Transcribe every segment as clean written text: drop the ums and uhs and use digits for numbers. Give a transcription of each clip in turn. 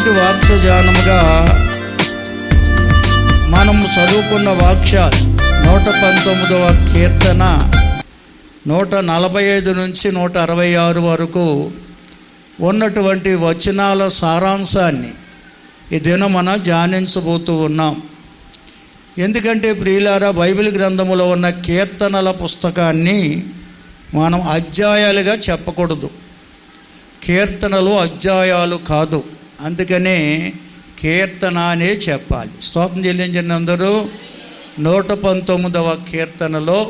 ఈనాటి వాక్యజానముగా మనము చదువుకున్న వాక్యాలు 119వ కీర్తన 145 నుంచి 166 వరకు ఉన్నటువంటి వచనాల సారాంశాన్ని ఈ దినం మనం ధ్యానించబోతూ ఉన్నాం. ఎందుకంటే ప్రియులారా, బైబిల్ గ్రంథములో ఉన్న కీర్తనల పుస్తకాన్ని మనం అధ్యాయాలుగా చెప్పకూడదు. కీర్తనలు అధ్యాయాలు కాదు, అందుకనే కీర్తన అనే చెప్పాలి. స్తోత్రం చెల్లించండి అందరూ. 119వ కీర్తనలో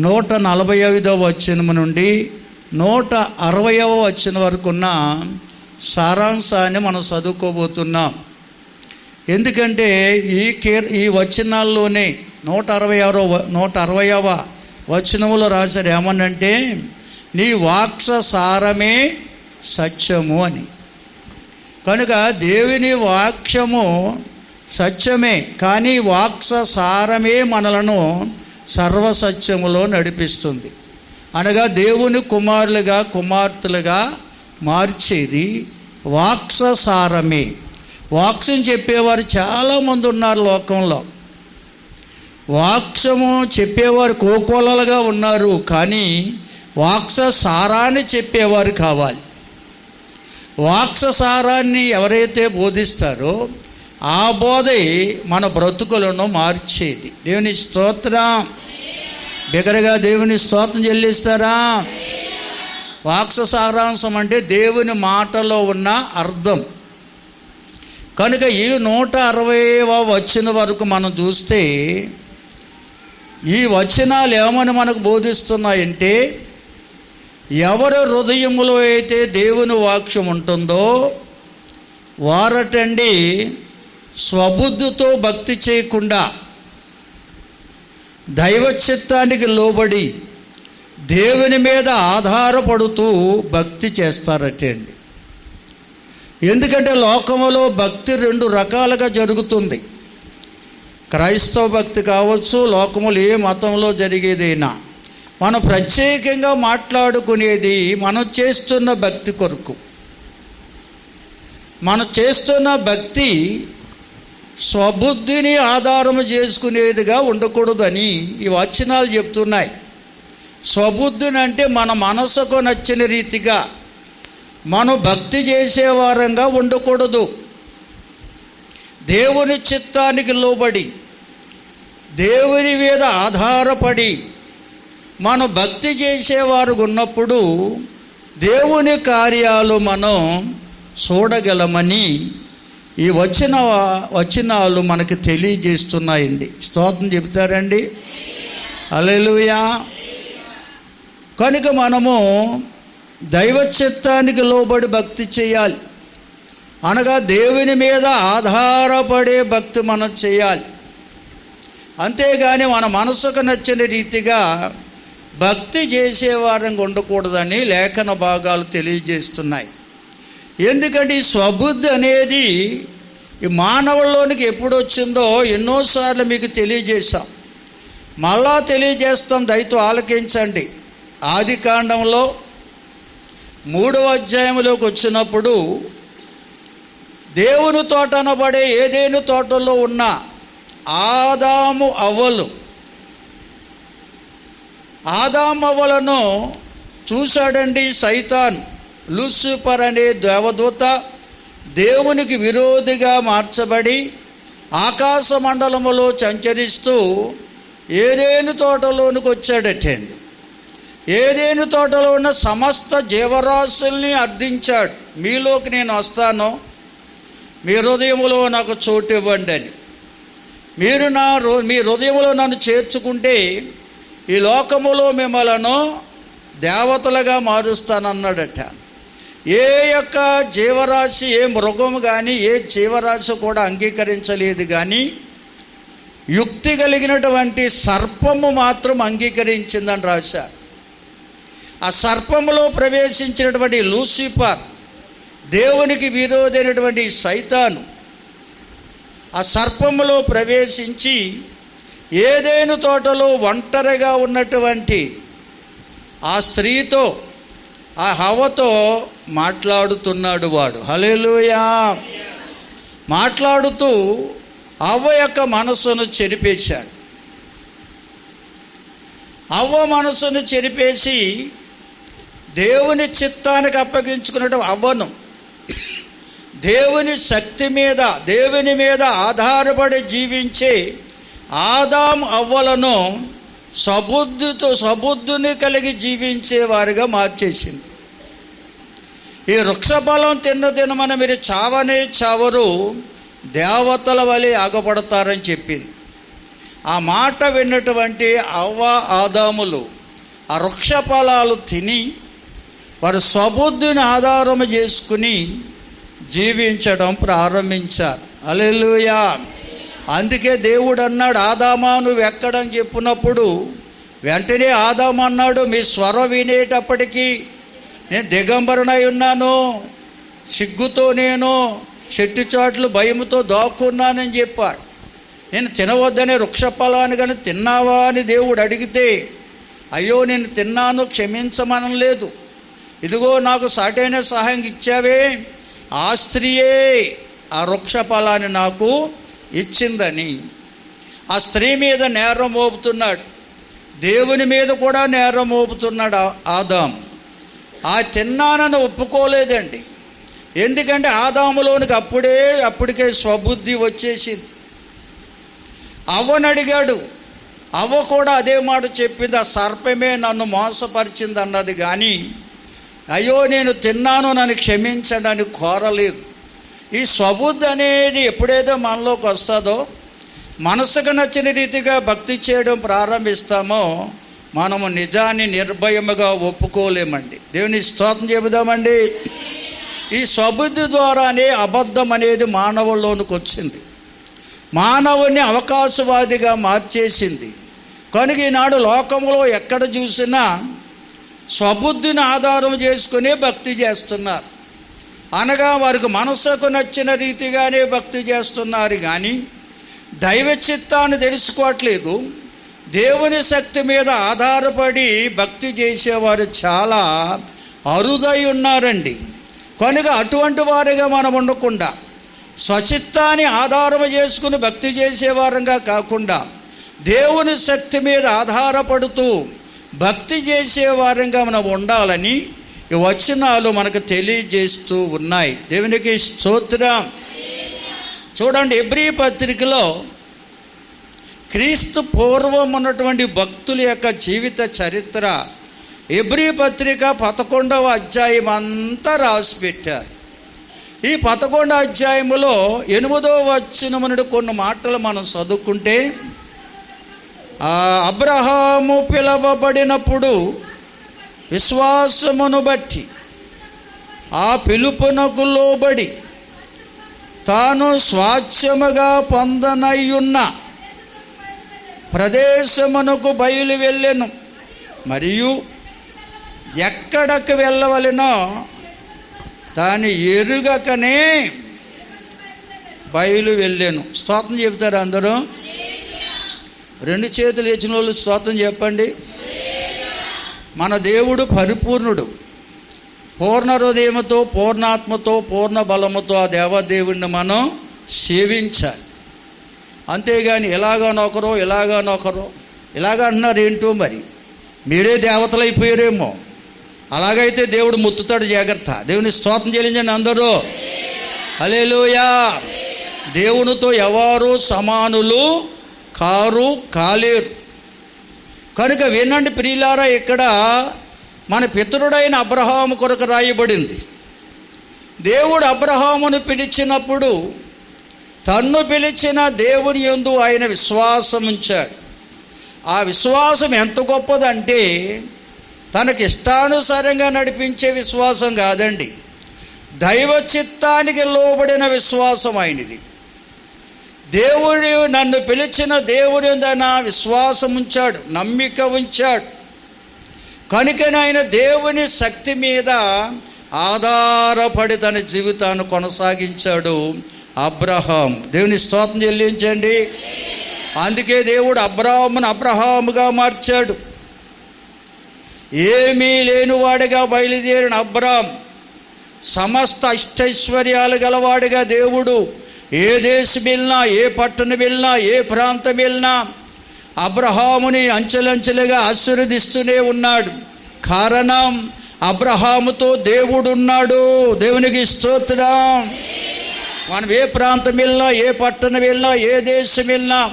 145వ వచనం నుండి 160వ వచనం వరకు ఉన్న సారాంశాన్ని మనం చదువుకోబోతున్నాం. ఎందుకంటే ఈ వచనాల్లోనే 160వ వచనములో రాశారు ఏమనంటే, నీ వాక్స సారమే సత్యము అని. కనుక దేవుని వాక్యము సత్యమే, కానీ వాక్స సారమే మనలను సర్వసత్యములో నడిపిస్తుంది. అనగా దేవుని కుమారులుగా కుమార్తెలుగా మార్చేది వాక్స సారమే. వాక్యం చెప్పేవారు చాలామంది ఉన్నారు లోకంలో. వాక్యము చెప్పేవారు కోకోలలుగా ఉన్నారు, కానీ వాక్స సారాన్ని చెప్పేవారు కావాలి. వాక్స సారాన్ని ఎవరైతే బోధిస్తారో ఆ బోధే మన బ్రతుకులను మార్చేది. దేవుని స్తోత్రం. బిగరగా దేవుని స్తోత్రం చెల్లిస్తారా? వాక్స సారాంశం అంటే దేవుని మాటలో ఉన్న అర్థం. కనుక ఈ 160వ వచనం వరకు మనం చూస్తే ఈ వచనాలు ఏమని మనకు బోధిస్తున్నాయంటే, ఎవరి హృదయములో అయితే దేవుని వాక్యం ఉంటుందో వారటండి స్వబుద్ధితో భక్తి చేయకుండా దైవ చిత్తానికి లోబడి దేవుని మీద ఆధారపడుతూ భక్తి చేస్తారటండి. ఎందుకంటే లోకములో భక్తి 2 రకాలుగా జరుగుతుంది. క్రైస్తవ భక్తి కావచ్చు, లోకములు ఏ మతంలో జరిగేదైనా. మనం ప్రత్యేకంగా మాట్లాడుకునేది మనం చేస్తున్న భక్తి కొరకు. మనం చేస్తున్న భక్తి స్వబుద్ధిని ఆధారం చేసుకునేదిగా ఉండకూడదని ఈ వచనాలు చెప్తున్నాయి. స్వబుద్ధిని అంటే మన మనసుకు నచ్చిన రీతిగా మనం భక్తి చేసేవారంగా ఉండకూడదు. దేవుని చిత్తానికి లోబడి దేవుని మీద ఆధారపడి మనం భక్తి చేసేవారు ఉన్నప్పుడు దేవుని కార్యాలు మనం చూడగలమని ఈ వచనాలు మనకు తెలియజేస్తున్నాయండి. స్తోత్రం చెప్తారండి. హల్లెలూయా. కనుక మనము దైవ చిత్తానికి లోబడి భక్తి చేయాలి. అనగా దేవుని మీద ఆధారపడే భక్తి మనం చేయాలి. అంతేగాని మన మనసుకు నచ్చిన రీతిగా భక్తి చేసేవారంగా ఉండకూడదని లేఖన భాగాలు తెలియజేస్తున్నాయి. ఎందుకంటే ఈ స్వబుద్ధి అనేది ఈ మానవుల్లోనికి ఎప్పుడు వచ్చిందో ఎన్నోసార్లు మీకు తెలియజేశాం, మళ్ళా తెలియజేస్తాం. దయతో ఆలకించండి. ఆదికాండంలో 3వ అధ్యాయంలోకి వచ్చినప్పుడు దేవుని తోట అనబడే ఏదేను తోటలో ఉన్న ఆదాము అవ్వలను చూశాడండి సైతాన్. లూసిఫర్ అనే దేవదూత దేవునికి విరోధిగా మార్చబడి ఆకాశ మండలములో సంచరిస్తూ ఏదేను తోటలోనికి వచ్చాడటండి. ఏదేను తోటలో ఉన్న సమస్త జీవరాశుల్ని అర్థించాడు. మీలోకి నేను వస్తాను, మీ హృదయంలో నాకు చోటు ఇవ్వండి అని. మీరు మీ హృదయంలో నన్ను చేర్చుకుంటే ఈ లోకములో మిమ్మలను దేవతలుగా మారుస్తానన్నాడట. ఏ యొక్క జీవరాశి, ఏ మృగము కానీ ఏ జీవరాశి కూడా అంగీకరించలేదు, కానీ యుక్తి కలిగినటువంటి సర్పము మాత్రం అంగీకరించిందని రాశారు. ఆ సర్పములో ప్రవేశించినటువంటి లూసిఫర్, దేవునికి విరోధైనటువంటి సైతాను ఆ సర్పములో ప్రవేశించి ఏదేను తోటలో ఒంటరిగా ఉన్నటువంటి ఆ స్త్రీతో, ఆ హవ్వతో మాట్లాడుతున్నాడు వాడు. హల్లెలూయా. మాట్లాడుతూ అవ్వ యొక్క మనస్సును చెరిపేశాడు. అవ్వ మనస్సును చెరిపేసి దేవుని చిత్తానికి అప్పగించుకున్నట్టు అవ్వను దేవుని శక్తి మీద, దేవుని మీద ఆధారపడి జీవించే ఆదాము అవ్వలను సబుద్ధిని కలిగి జీవించే వారిగా మార్చేసింది. ఈ వృక్షఫలం తిన్న తినమని మీరు చావనే చావరు, దేవతల వలె ఆగపడతారని చెప్పింది. ఆ మాట విన్నటువంటి అవ్వ ఆదాములు ఆ వృక్ష ఫలాలు తిని వారు సబుద్ధిని ఆధారం చేసుకుని జీవించడం ప్రారంభించారు. హల్లెలూయా. అందుకే దేవుడు అన్నాడు, ఆదామా నువ్వు ఎక్కడని చెప్పినప్పుడు వెంటనే ఆదాము అన్నాడు, మీ స్వరం వినేటప్పటికీ నేను దిగంబరునై ఉన్నాను, సిగ్గుతో నేను చెట్టు చాట్లు భయముతో దాక్కున్నానని చెప్పాడు. నేను తినవద్దనే వృక్ష ఫలాన్ని కానీ తిన్నావా అని దేవుడు అడిగితే, అయ్యో నేను తిన్నాను క్షమించమనం లేదు, ఇదిగో నాకు సాటైన సహాయం ఇచ్చావే, ఆ స్త్రీయే ఆ వృక్ష ఫలాన్ని నాకు ఇచ్చిందని ఆ స్త్రీ మీద నేరం మోపుతున్నాడు. దేవుని మీద కూడా నేరం మోపుతున్నాడు ఆదాము. ఆ తిన్నానని ఒప్పుకోలేదండి. ఎందుకంటే ఆదాములోనికి అప్పటికే స్వబుద్ధి వచ్చేసింది. అవ్వను అడిగాడు, అవ్వ కూడా అదే మాట చెప్పింది, ఆ సర్పమే నన్ను మోసపరిచింది అన్నది. కానీ అయ్యో నేను తిన్నాను నన్ను క్షమించడానికి కోరలేదు. ఈ స్వబుద్ధి అనేది ఎప్పుడైతే మనలోకి వస్తుందో, మనసుకు నచ్చిన రీతిగా భక్తి చేయడం ప్రారంభిస్తామో మనము నిజాన్ని నిర్భయముగా ఒప్పుకోలేమండి. దేవుని స్తోత్రం చెబుదామండి. ఈ స్వబుద్ధి ద్వారానే అబద్ధం అనేది మానవుల్లోనికి వచ్చింది, మానవుని అవకాశవాదిగా మార్చేసింది. కనుక ఈనాడు లోకంలో ఎక్కడ చూసినా స్వబుద్ధిని ఆధారం చేసుకునే భక్తి చేస్తున్నారు. అనగా వారికి మనసుకు నచ్చిన రీతిగానే భక్తి చేస్తున్నారు, కానీ దైవ చిత్తాన్ని తెలుసుకోవట్లేదు. దేవుని శక్తి మీద ఆధారపడి భక్తి చేసేవారు చాలా అరుదై ఉన్నారండి. కనుక అటువంటి వారిగా మనం ఉండకుండా స్వచిత్తాన్ని ఆధారం చేసుకుని భక్తి చేసేవారంగా కాకుండా దేవుని శక్తి మీద ఆధారపడుతూ భక్తి చేసేవారంగా మనం ఉండాలని ఈ వచనాలు మనకు తెలియజేస్తూ ఉన్నాయి. దేవునికి స్తోత్రం. చూడండి, హెబ్రీ పత్రికలో క్రీస్తు పూర్వం ఉన్నటువంటి భక్తుల యొక్క జీవిత చరిత్ర హెబ్రీ పత్రిక 11వ అధ్యాయం అంతా రాసి పెట్టారు. ఈ 11వ అధ్యాయములో 8వ వచనం నుండి కొన్ని మాటలు మనం చదువుకుంటే, అబ్రహాము పిలవబడినప్పుడు విశ్వాసమును బట్టి ఆ పిలుపునకు లోబడి తాను స్వాస్థ్యముగా పొందనయ్యున్న ప్రదేశమునకు బయలు వెళ్ళెను, మరియు ఎక్కడకు వెళ్ళవలెనో దాన్ని ఎరుగకనే బయలు వెళ్ళాను. స్తోత్రం చెబుతారు అందరూ? 2 చేతులు ఇచ్చిన వాళ్ళు స్తోత్రం చెప్పండి. మన దేవుడు పరిపూర్ణుడు. పూర్ణ హృదయముతో, పూర్ణాత్మతో, పూర్ణ బలముతో ఆ దేవదేవుడిని మనం సేవించాలి. అంతేగాని ఇలాగానొకరో ఇలాగ అంటున్నారు ఏంటో, మరి మీరే దేవతలు అయిపోయారేమో. అలాగైతే దేవుడు ముత్తుతాడు, జాగ్రత్త. దేవుని స్తోత్రం చెల్లించండి అందరూ. హల్లెలూయా. దేవునితో ఎవరు సమానులు కాలేరు. కనుక వినండి ప్రియులారా, ఇక్కడ మన పితరుడైన అబ్రహాము కొరకు రాయబడింది. దేవుడు అబ్రహామును పిలిచినప్పుడు తన్ను పిలిచిన దేవుని యందు ఆయన విశ్వాసం ఉంచాడు. ఆ విశ్వాసం ఎంత గొప్పదంటే తనకి ఇష్టానుసారంగా నడిపించే విశ్వాసం కాదండి, దైవ చిత్తానికి లోబడిన విశ్వాసం ఆయనది. దేవుడు నన్ను పిలిచిన దేవుడి యందు విశ్వాసం ఉంచాడు, నమ్మిక ఉంచాడు. కనుకనే ఆయన దేవుని శక్తి మీద ఆధారపడి తన జీవితాన్ని కొనసాగించాడు అబ్రహాం. దేవుని స్తోత్రం చెల్లించండి. అందుకే దేవుడు అబ్రహాముగా మార్చాడు. ఏమీ లేనివాడిగా బయలుదేరిన అబ్రహాం సమస్త అష్టైశ్వర్యాలు గలవాడిగా దేవుడు ఏ దేశం వెళ్ళినా, ఏ పట్టణం వెళ్ళినా, ఏ ప్రాంతం వెళ్ళినా అబ్రహాముని అంచెలంచెలుగా ఆశీర్వదిస్తూనే ఉన్నాడు. కారణం, అబ్రహాముతో దేవుడు ఉన్నాడు. దేవునికి స్తోత్రం. మనం ఏ ప్రాంతం వెళ్ళినా, ఏ పట్టణం వెళ్ళినా, ఏ దేశం వెళ్ళినా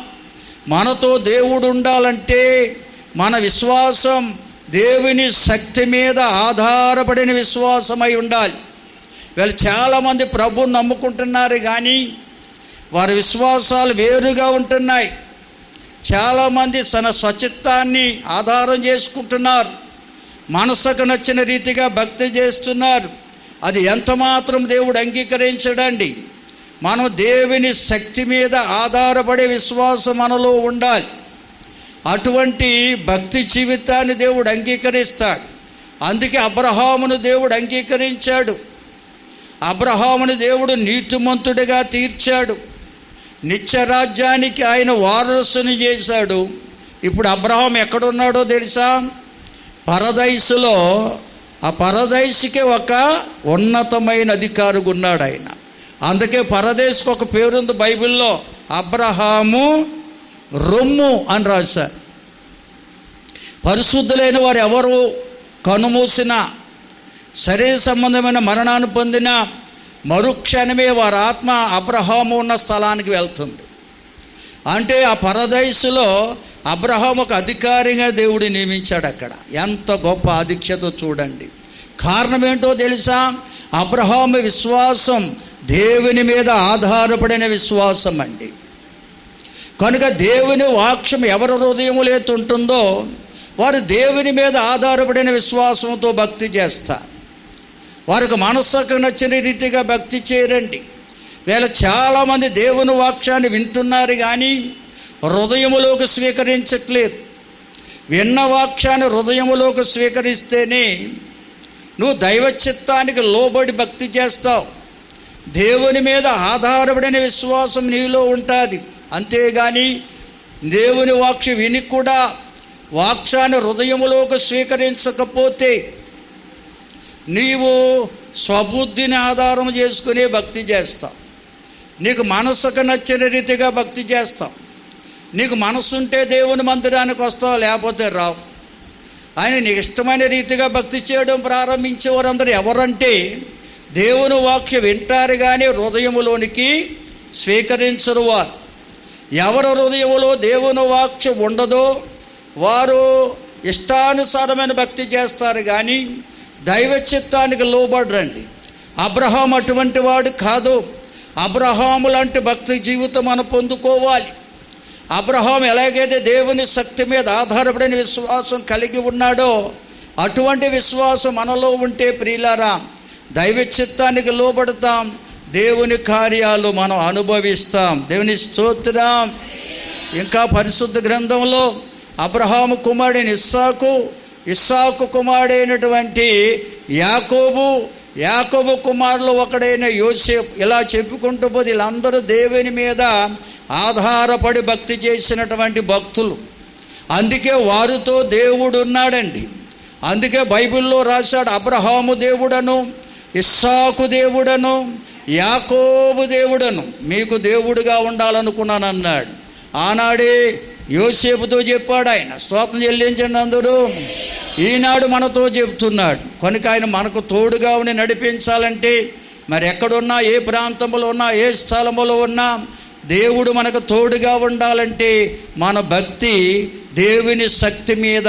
మనతో దేవుడు ఉండాలంటే మన విశ్వాసం దేవుని శక్తి మీద ఆధారపడిన విశ్వాసమై ఉండాలి. వీళ్ళు చాలామంది ప్రభువుని నమ్ముకుంటున్నారు కానీ వారి విశ్వాసాలు వేరుగా ఉంటున్నాయి. చాలామంది తన స్వచిత్తాన్ని ఆధారం చేసుకుంటున్నారు, మనసుకు నచ్చిన రీతిగా భక్తి చేస్తున్నారు. అది ఎంత మాత్రం దేవుడు అంగీకరించడండి. మనం దేవుని శక్తి మీద ఆధారపడే విశ్వాసం మనలో ఉండాలి. అటువంటి భక్తి జీవితాన్ని దేవుడు అంగీకరిస్తాడు. అందుకే అబ్రహామును దేవుడు అంగీకరించాడు. అబ్రహామును దేవుడు నీతిమంతుడిగా తీర్చాడు. నిత్యరాజ్యానికి ఆయన వారసుని చేశాడు. ఇప్పుడు అబ్రహాం ఎక్కడున్నాడో తెలుసా? పరదైసులో. ఆ పరదైసుకే ఒక ఉన్నతమైన అధికారిగా ఉన్నాడు ఆయన. అందుకే పరదేశకు ఒక పేరుంది బైబిల్లో, అబ్రహాము రొమ్ము అని రాశారు. పరిశుద్ధులైన వారు ఎవరు కనుమూసిన, శరీర సంబంధమైన మరణాన్ని పొందిన మరుక్షణమే వారి ఆత్మ అబ్రహాము ఉన్న స్థలానికి వెళ్తుంది. అంటే ఆ పరదైసులో అబ్రహాము ఒక అధికారిగా దేవుడు నియమించాడు. అక్కడ ఎంత గొప్ప ఆధిక్యత చూడండి. కారణం ఏంటో తెలుసా? అబ్రహాము విశ్వాసం దేవుని మీద ఆధారపడిన విశ్వాసం అండి. కనుక దేవుని వాక్యం ఎవరి హృదయములో ఉంటుందో వారు దేవుని మీద ఆధారపడిన విశ్వాసంతో భక్తి చేస్తారు. వారికి మనసుకు నచ్చిన రీతిగా భక్తి చేయరండి. వీళ్ళ చాలామంది దేవుని వాక్యాన్ని వింటున్నారు కానీ హృదయములోకి స్వీకరించట్లేదు. విన్న వాక్యాన్ని హృదయములోకి స్వీకరిస్తేనే నువ్వు దైవ చిత్తానికి లోబడి భక్తి చేస్తావు. దేవుని మీద ఆధారపడిన విశ్వాసం నీలో ఉంటుంది. అంతేగాని దేవుని వాక్యం విని కూడా వాక్యాన్ని హృదయములోకి స్వీకరించకపోతే నీవు స్వబుద్ధిని ఆధారం చేసుకునే భక్తి చేస్తావు. నీకు మనసుకు నచ్చిన రీతిగా భక్తి చేస్తావు. నీకు మనసుంటే దేవుని మందిరానికి వస్తావు, లేకపోతే రావు. ఆయన నీకు ఇష్టమైన రీతిగా భక్తి చేయడం ప్రారంభించేవారందరూ ఎవరంటే దేవుని వాక్యం వింటారు కానీ హృదయములోనికి స్వీకరించరు వారు. ఎవరి హృదయములో దేవుని వాక్యం ఉండదో వారు ఇష్టానుసారమైన భక్తి చేస్తారు కానీ దైవ చిత్తానికి లోబడరండి. అబ్రహాం అటువంటి వాడు కాదు. అబ్రహాము లాంటి భక్తి జీవితం మనం పొందుకోవాలి. అబ్రహాం ఎలాగైతే దేవుని శక్తి మీద ఆధారపడిన విశ్వాసం కలిగి ఉన్నాడో అటువంటి విశ్వాసం మనలో ఉంటే ప్రియులారా దైవ చిత్తానికి లోబడతాం, దేవుని కార్యాలు మనం అనుభవిస్తాం. దేవుని స్తోత్రం. ఇంకా పరిశుద్ధ గ్రంథంలో అబ్రహాము కుమారుడైన ఇస్సాకు కుమారుడైనటువంటి యాకోబు కుమారులు ఒకడైన యోసేపు, ఇలా చెప్పుకుంటూ పోతే వీళ్ళందరూ దేవుని మీద ఆధారపడి భక్తి చేసినటువంటి భక్తులు. అందుకే వారితో దేవుడు ఉన్నాడండి. అందుకే బైబిల్లో రాశాడు, అబ్రహాము దేవుడను, ఇస్సాకు దేవుడను, యాకోబు దేవుడను మీకు దేవుడుగా ఉండాలనుకున్నాను అన్నాడు. ఆనాడే యోసేపుతో చెప్పాడు ఆయన. స్తోత్రం చెల్లించండి అందరూ. ఈనాడు మనతో చెప్తున్నాడు. కనుక ఆయన మనకు తోడుగా ఉండి నడిపించాలంటే మరి ఎక్కడున్నా, ఏ ప్రాంతంలో ఉన్నా, ఏ స్థలంలో ఉన్నా దేవుడు మనకు తోడుగా ఉండాలంటే మన భక్తి దేవుని శక్తి మీద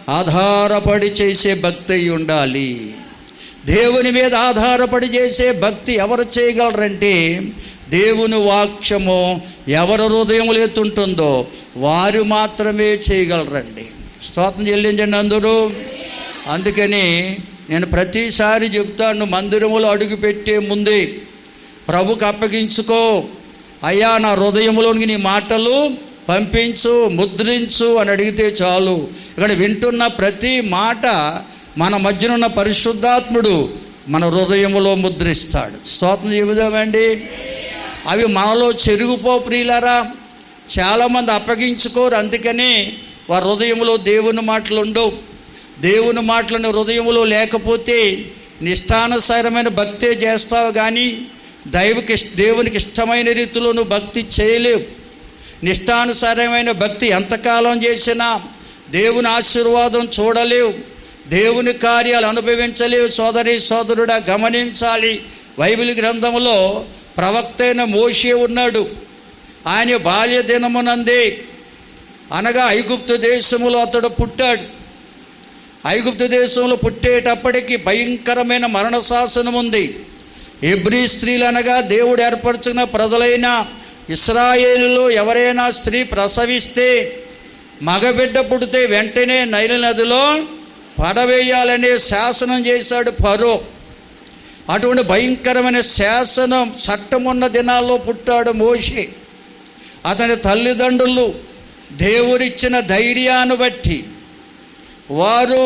ఆధారపడి చేసే భక్తి అయి ఉండాలి. దేవుని మీద ఆధారపడి చేసే భక్తి ఎవరు చేయగలరంటే దేవుని వాక్యము ఎవరి హృదయములో ఎత్తుంటుందో వారు మాత్రమే చేయగలరండి. స్తోత్రం చెల్లించండి అందరూ. అందుకని నేను ప్రతిసారి చెప్తాను, మందిరములో అడుగుపెట్టే ముందే ప్రభుకు అప్పగించుకో. అయ్యా నా హృదయంలోనికి నీ మాటలు పంపించు, ముద్రించు అని అడిగితే చాలు. ఇక్కడ వింటున్న ప్రతి మాట మన మధ్యనున్న పరిశుద్ధాత్ముడు మన హృదయములో ముద్రిస్తాడు. స్తోత్రం చెబుదామండి. అవి మనలో చెరుగుపో ప్రియులారా. చాలామంది అప్పగించుకోరు. అందుకని వారి హృదయంలో దేవుని మాటలు ఉండవు. దేవుని మాటలను హృదయంలో లేకపోతే నిష్టానుసారమైన భక్తే చేస్తావు కానీ దేవునికి ఇష్టమైన రీతిలో నువ్వు భక్తి చేయలేవు. నిష్టానుసారమైన భక్తి ఎంతకాలం చేసినా దేవుని ఆశీర్వాదం చూడలేవు, దేవుని కార్యాలు అనుభవించలేవు. సోదరి సోదరుడా, గమనించాలి. బైబిల్ గ్రంథంలో ప్రవక్త అయిన మోషే ఉన్నాడు. ఆయన బాల్య దినమునందే, అనగా ఐగుప్తు దేశంలో అతడు పుట్టాడు. ఐగుప్తు దేశంలో పుట్టేటప్పటికి భయంకరమైన మరణ శాసనం ఉంది. హెబ్రీ స్త్రీలు అనగా దేవుడు ఏర్పరచుకున్న ప్రజలైన ఇశ్రాయేలులో ఎవరైనా స్త్రీ ప్రసవిస్తే, మగబిడ్డ పుడితే వెంటనే నైలు నదిలో పడవేయాలనే శాసనం చేశాడు ఫరో. అటువంటి భయంకరమైన శాసనం, చట్టం ఉన్న దినాల్లో పుట్టాడు మోషే. అతని తల్లిదండ్రులు దేవుడిచ్చిన ధైర్యాన్ని బట్టి వారు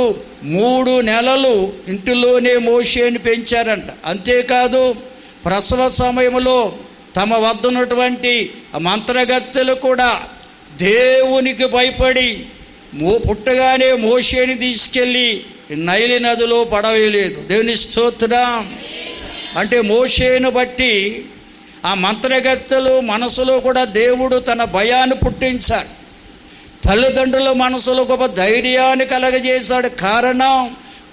3 నెలలు ఇంటిలోనే మోషేని పెంచారంట. అంతేకాదు, ప్రసవ సమయంలో తమ వద్ద ఉన్నటువంటి మంత్రగత్తెలు కూడా దేవునికి భయపడి పుట్టగానే మోషేని తీసుకెళ్ళి నైలు నదిలో పడవేయలేదు. దేవుని స్తోత్రం. అంటే మోషేను బట్టి ఆ మంత్రగత్తెలు మనసులో కూడా దేవుడు తన భయాన్ని పుట్టించాడు. తల్లిదండ్రుల మనసులో గొప్ప ధైర్యాన్ని కలగజేశాడు. కారణం,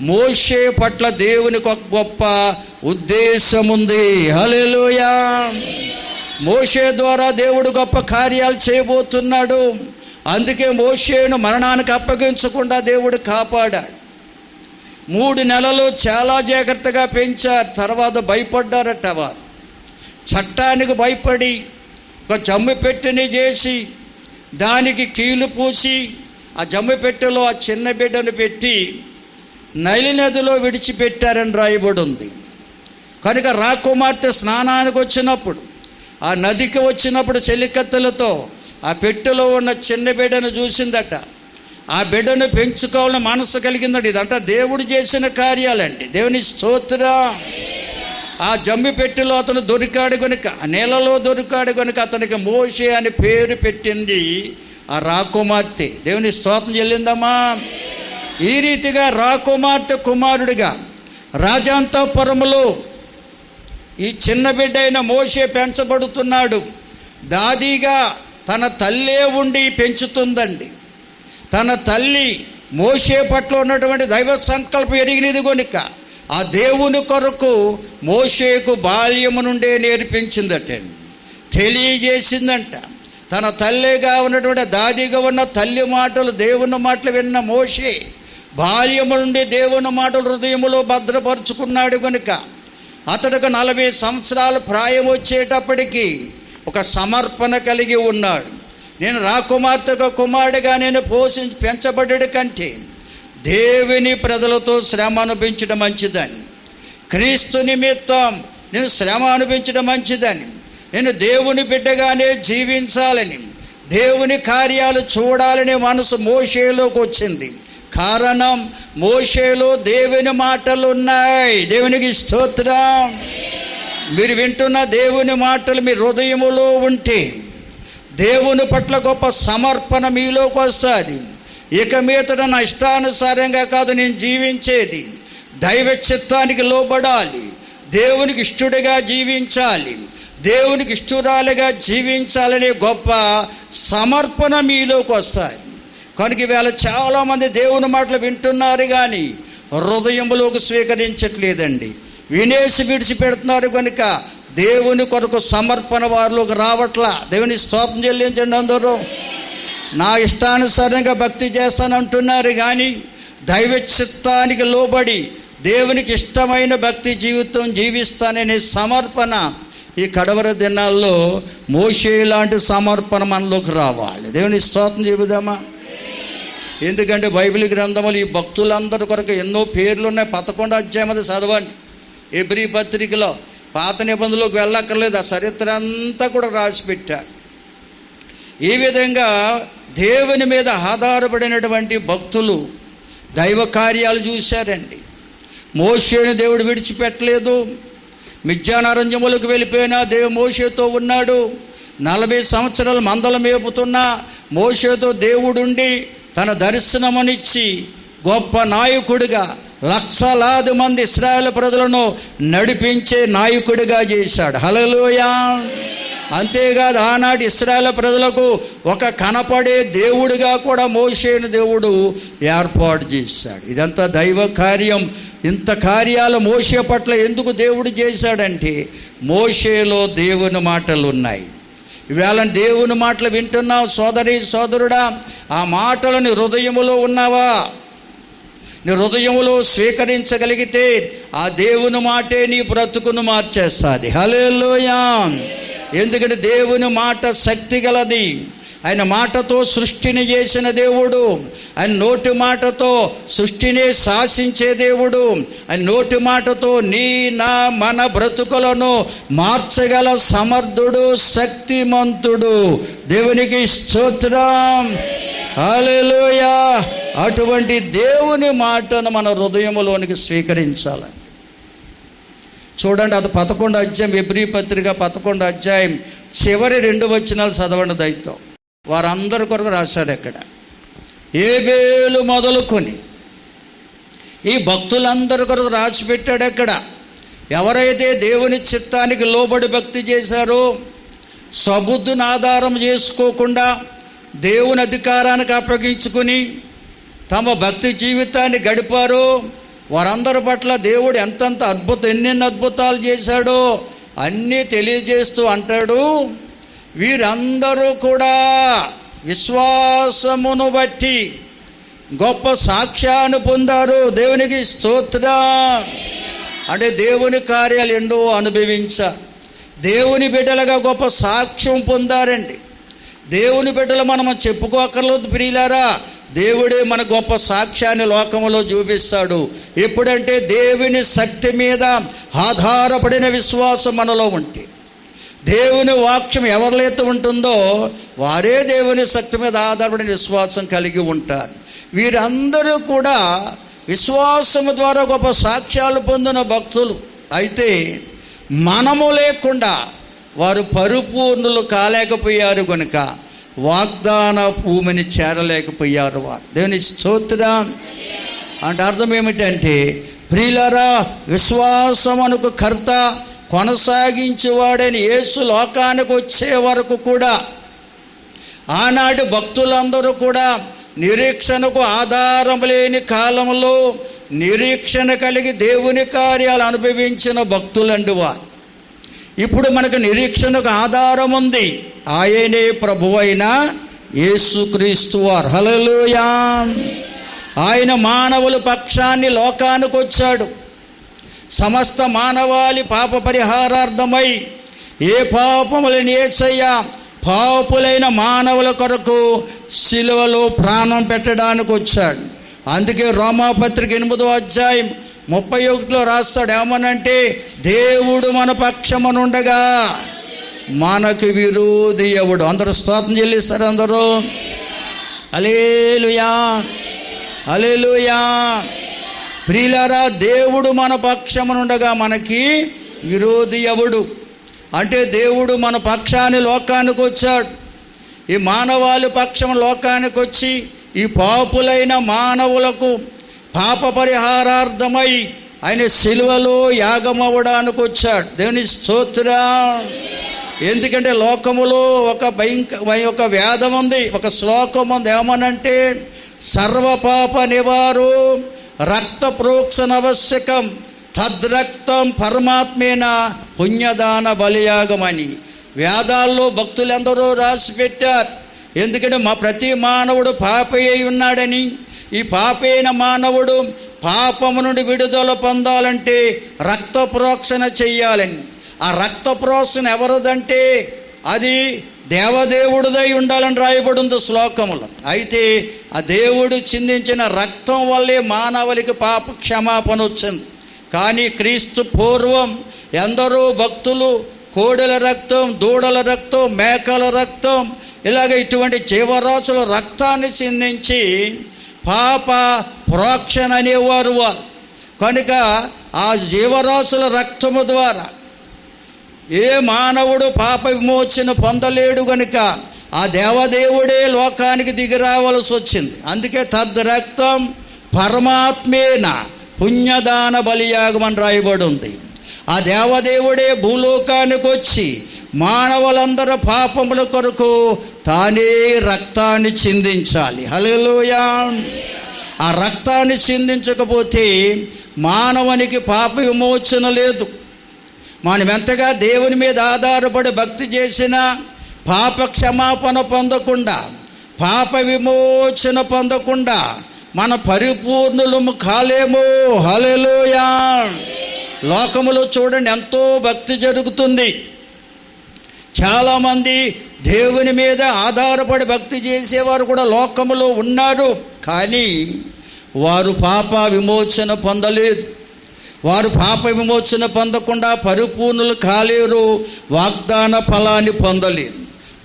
మోషే పట్ల దేవునికి ఒక గొప్ప ఉద్దేశం ఉంది. హల్లెలూయా. మోషే ద్వారా దేవుడు గొప్ప కార్యాలు చేయబోతున్నాడు. అందుకే మోషేను మరణానికి అప్పగించకుండా దేవుడు కాపాడాడు. 3 నెలలు చాలా జాగ్రత్తగా పెంచారు. తర్వాత భయపడ్డారట వారు. చట్టానికి భయపడి ఒక జమ్మి పెట్టెని చేసి దానికి కీలు పూసి ఆ జమ్మి పెట్టెలో ఆ చిన్న బిడ్డను పెట్టి నైలు నదిలో విడిచిపెట్టారని రాయబడి ఉంది. కనుక రాకుమార్తె స్నానానికి వచ్చినప్పుడు, ఆ నదికి వచ్చినప్పుడు చెలికత్తెలతో ఆ పెట్టెలో ఉన్న చిన్న బిడ్డను చూసిందట. ఆ బిడ్డను పెంచుకోవాలని మనసు కలిగిందట. ఇదంట దేవుడు చేసిన కార్యాలండి. దేవుని స్తోత్రం. ఆ జమ్మి పెట్టెలో అతను దొరికాడు కనుక, నీళ్ళలో దొరికాడు కనుక అతనికి మోషే అని పేరు పెట్టింది ఆ రాకుమార్తె. దేవుని స్తోత్రం చెల్లిందమ్మా. ఈ రీతిగా రాకుమార్తె కుమారుడిగా రాజాంతపురములో ఈ చిన్న బిడ్డ అయిన మోషే పెంచబడుతున్నాడు. దాదిగా తన తల్లే ఉండి పెంచుతుందండి. తన తల్లి మోషే పట్ల ఉన్నటువంటి దైవ సంకల్పం ఎరిగినది కనుక ఆ దేవుని కొరకు మోషేకు బాల్యము నుండే నేర్పించిందట, తెలియజేసిందంట. తన తల్లిగా ఉన్నటువంటి దాదిగా ఉన్న తల్లి మాటలు, దేవుని మాటలు విన్న మోషే బాల్యము నుండి దేవుని మాటలు హృదయములో భద్రపరుచుకున్నాడు కనుక అతడికి 40 సంవత్సరాల ప్రాయం వచ్చేటప్పటికి ఒక సమర్పణ కలిగి ఉన్నాడు. నేను రాకుమార్తెగా కుమారుడిగా నేను పెంచబడ్డాడు కంటే దేవుని ప్రజలతో శ్రమ అనుభవించడం మంచిదని, క్రీస్తు నిమిత్తం నేను శ్రమ అనుభవించడం మంచిదని, నేను దేవుని బిడ్డగానే జీవించాలని, దేవుని కార్యాలు చూడాలనే మనసు మోషేలోకి వచ్చింది. కారణం, మోషేలో దేవుని మాటలు ఉన్నాయి. దేవునికి స్తోత్రం. మీరు వింటున్న దేవుని మాటలు మీ హృదయములో ఉంటే దేవుని పట్ల గొప్ప సమర్పణ మీలోకి వస్తుంది. ఇక మీదట నా ఇష్టానుసారంగా కాదు నేను జీవించేది, దైవ చిత్తానికి లోబడాలి, దేవునికి ఇష్టడుగా జీవించాలి, దేవునికి ఇష్టరాలుగా జీవించాలనే గొప్ప సమర్పణ మీలోకి వస్తుంది. కనుక ఈవేళ చాలామంది దేవుని మాటలు వింటున్నారు కానీ హృదయంలోకి స్వీకరించట్లేదండి. వినేసి విడిచిపెడుతున్నారు కనుక దేవుని కొరకు సమర్పణ వారిలోకి రావట్లా. దేవుని స్తోత్రం చెల్లించండి. అందరూ నా ఇష్టానుసారంగా భక్తి చేస్తానంటున్నారు కానీ దైవ చిత్తానికి లోబడి దేవునికి ఇష్టమైన భక్తి జీవితం జీవిస్తాననే సమర్పణ ఈ కడవర దినాల్లో మోషే లాంటి సమర్పణ మనలోకి రావాలి. దేవుని స్తోత్రం చెబుదామా. ఎందుకంటే బైబిల్ గ్రంథములు ఈ భక్తులందరి కొరకు ఎన్నో పేర్లు ఉన్నాయి. 11వ అధ్యాయం అది చదవండి. హెబ్రీ పత్రికలో పాత నిబంధనలోకి వెళ్ళక్కర్లేదు, ఆ చరిత్ర అంతా కూడా రాసి పెట్టారు. ఈ విధంగా దేవుని మీద ఆధారపడినటువంటి భక్తులు దైవ కార్యాలు చూశారండి. మోషేని దేవుడు విడిచిపెట్టలేదు. మిథ్యానారణ్యములకు వెళ్ళిపోయినా మోషేతో ఉన్నాడు. 40 సంవత్సరాలు మందలు మేపుతున్న మోషేతో దేవుడుండి తన దర్శనమనిచ్చి గొప్ప నాయకుడిగా లక్షలాది మంది ఇశ్రాయేలు ప్రజలను నడిపించే నాయకుడిగా చేశాడు. హల్లెలూయా. అంతేకాదు, ఆనాటి ఇశ్రాయేలు ప్రజలకు ఒక కనపడే దేవుడిగా కూడా మోషేను దేవుడు ఏర్పాటు చేశాడు. ఇదంతా దైవ కార్యం. ఇంత కార్యాలు మోషే పట్ల ఎందుకు దేవుడు చేశాడంటే మోషేలో దేవుని మాటలు ఉన్నాయి. ఈవేళ దేవుని మాటలు వింటున్నావు సోదరి సోదరుడా, ఆ మాటలు నీ హృదయములో ఉన్నావా? నీ హృదయములో స్వీకరించగలిగితే ఆ దేవుని మాటే నీ బ్రతుకును మార్చేస్తుంది. హల్లెలూయా. ఎందుకంటే దేవుని మాట శక్తి గలది. ఆయన మాటతో సృష్టిని చేసిన దేవుడు. ఆయన నోటి మాటతో సృష్టిని శాసించే దేవుడు. ఆయన నోటి మాటతో నీ నా మన బ్రతుకులను మార్చగల సమర్థుడు, శక్తిమంతుడు. దేవునికి స్తోత్రం. హల్లెలూయా. అటువంటి దేవుని మాటను మన హృదయంలోనికి స్వీకరించాలి. చూడండి, అది 11వ అధ్యాయం, ఎబ్రీ పత్రిక 11వ అధ్యాయం చివరి 2 వచనాలు చదవండి దయతో. వారందరి కొరకు రాశాడు. ఎక్కడ ఏబేలు మొదలుకొని ఈ భక్తులందరి కొరకు రాసి పెట్టాడు. ఎక్కడ ఎవరైతే దేవుని చిత్తానికి లోబడి భక్తి చేశారో, స్వబుద్ధిని ఆధారం చేసుకోకుండా దేవుని అధికారానికి అప్పగించుకుని తమ భక్తి జీవితాన్ని గడిపారో, వారందరి పట్ల దేవుడు ఎంతెంత ఎన్నెన్ని అద్భుతాలు చేశాడో అన్నీ తెలియజేస్తూ అంటాడు, వీరందరూ కూడా విశ్వాసమును బట్టి గొప్ప సాక్ష్యాన్ని పొందారు. దేవునికి స్తోత్రం. అంటే దేవుని కార్యాలు ఎన్నో అనుభవించారు. దేవుని బిడ్డలుగా గొప్ప సాక్ష్యం పొందారండి. దేవుని బిడ్డలు మనం చెప్పుకోకర్లేదు ప్రియులారా. దేవుడే మన గొప్ప సాక్ష్యాన్ని లోకములో చూపిస్తాడు. ఎప్పుడంటే దేవుని శక్తి మీద ఆధారపడిన విశ్వాసం మనలో ఉంటే, దేవుని వాక్యం ఎవరిలైతే ఉంటుందో వారే దేవుని శక్తి మీద ఆధారపడిన విశ్వాసం కలిగి ఉంటారు. వీరందరూ కూడా విశ్వాసము ద్వారా గొప్ప సాక్ష్యాలు పొందిన భక్తులు. అయితే మనము లేకుండా వారు పరిపూర్ణులు కాలేకపోయారు కనుక వాగ్దాన భూమిని చేరలేకపోయారు వారు. దేవుని స్తోత్రం. అంటే అర్థం ఏమిటంటే ప్రియులారా, విశ్వాసమునకు కర్త కొనసాగించేవాడని యేసు లోకానికి వచ్చే వరకు కూడా ఆనాటి భక్తులందరూ కూడా నిరీక్షణకు ఆధారం లేని కాలంలో నిరీక్షణ కలిగి దేవుని కార్యాలు అనుభవించిన భక్తులండి వారు. ఇప్పుడు మనకు నిరీక్షణకు ఆధారం ఉంది. ఆయనే ప్రభువైన యేసుక్రీస్తు వారు. హల్లెలూయా. ఆయన మానవుల పక్షాన్ని లోకానికి వచ్చాడు. సమస్త మానవాళి పాప పరిహారార్థమై ఏ పాపములను యేసయ్య పాపులైన మానవుల కొరకు సిలువలో ప్రాణం పెట్టడానికి వచ్చాడు. అందుకే రోమాపత్రిక 8వ అధ్యాయం 31లో రాస్తాడు. ఏమనంటే, దేవుడు మన పక్షమునుండగా మనకు విరోధి ఎవడు? అందరూ స్తోత్రం చెల్లిస్తారు. అందరూ హల్లెలూయా, హల్లెలూయా. ప్రియులారా, దేవుడు మన పక్షమునుండగా మనకి విరోధి ఎవడు? అంటే దేవుడు మన పక్షాన్ని లోకానికి వచ్చాడు. ఈ మానవాళి పక్షం లోకానికి వచ్చి ఈ పాపులైన మానవులకు పాప పరిహారార్థమై ఆయన సిలువలో యాగమవ్వడానికి వచ్చాడు. దేవుని స్తోత్రం. ఎందుకంటే లోకములో ఒక వేదం ఉంది, ఒక శ్లోకం ఉంది. ఏమనంటే, సర్వపాప నివారో రక్త ప్రోక్షణ ఆవశ్యకం, తద్రక్తం పరమాత్మేన పుణ్యదాన బలియాగమని వేదాల్లో భక్తులందరూ రాసి పెట్టారు. ఎందుకంటే ప్రతి మానవుడు పాపి అయి ఉన్నాడని, ఈ పాపైన మానవుడు పాపము నుండి విడుదల పొందాలంటే రక్త ప్రోక్షణ చెయ్యాలని. ఆ రక్త ప్రోక్షణ ఎవరిదంటే అది దేవదేవుడిదై ఉండాలని రాయబడి ఉంది శ్లోకములో. అయితే ఆ దేవుడు చిందించిన రక్తం వల్లే మానవులకి పాప క్షమాపణ వచ్చింది. కానీ క్రీస్తు పూర్వం ఎందరో భక్తులు కోడెల రక్తం, దూడల రక్తం, మేకల రక్తం, ఇలాగ ఇటువంటి జీవరాశుల రక్తాన్ని చిందించి పాప ప్రోక్షణ అనేవారు వారు. కనుక ఆ జీవరాశుల రక్తము ద్వారా ఏ మానవుడు పాప విమోచన పొందలేడు కనుక ఆ దేవదేవుడే లోకానికి దిగి రావాల్సి వచ్చింది. అందుకే తద్ రక్తం పరమాత్మేన పుణ్యదాన బలియాగం అని రాయబడి ఉంది. ఆ దేవదేవుడే భూలోకానికి వచ్చి మానవులందరి పాపముల కొరకు తానే రక్తాన్ని చిందించాలి. హల్లెలూయా. ఆ రక్తాన్ని చిందించకపోతే మానవునికి పాప విమోచన లేదు. మనం ఎంతగా దేవుని మీద ఆధారపడి భక్తి చేసినా పాప క్షమాపణ పొందకుండా, పాప విమోచన పొందకుండా మన పరిపూర్ణులము కాలేము. హల్లెలూయా. లోకములో చూడండి, ఎంతో భక్తి జరుగుతుంది. చాలామంది దేవుని మీద ఆధారపడి భక్తి చేసేవారు కూడా లోకములో ఉన్నారు. కానీ వారు పాప విమోచన పొందలేదు. వారు పాప విమోచన పొందకుండా పరిపూర్ణులు కాలేరు, వాగ్దాన ఫలాన్ని పొందలేరు.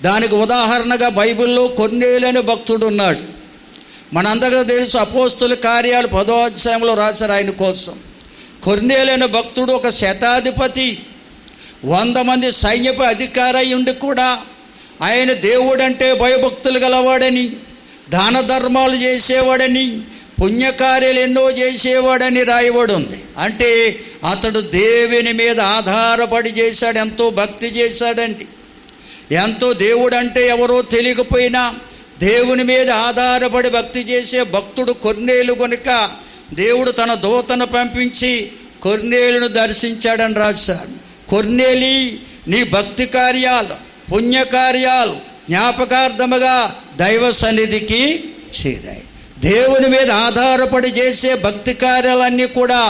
దానికి ఉదాహరణగా బైబిల్లో కొర్నేలు అనే భక్తుడు ఉన్నాడు. మనందరికీ తెలుసు, అపోస్తుల కార్యాలు 10వ అధ్యాయంలో రాశారు ఆయన కోసం. కొర్నేలు అనే భక్తుడు ఒక శతాధిపతి, 100 మంది సైన్యపు అధికారి ఉండి కూడా ఆయన దేవుడంటే భయభక్తులు గలవాడని, దాన ధర్మాలు చేసేవాడని, పుణ్యకార్యాలు ఎన్నో చేసేవాడని రాయబడి ఉంది. అంటే అతడు దేవుని మీద ఆధారపడి చేశాడు, ఎంతో భక్తి చేశాడండి. ఎంతో దేవుడు అంటే ఎవరో తెలియకపోయినా దేవుని మీద ఆధారపడి భక్తి చేసే భక్తుడు కొర్నేలు కనుక దేవుడు తన దూతను పంపించి కొర్నేలును దర్శించాడని రాశాడు. కొర్నేలి, నీ భక్తి కార్యాలు, పుణ్యకార్యాలు జ్ఞాపకార్థముగా దైవ సన్నిధికి చేరాయి. దేవుని మీద ఆధారపడి చేసే భక్తి కార్యాలన్నీ కూడా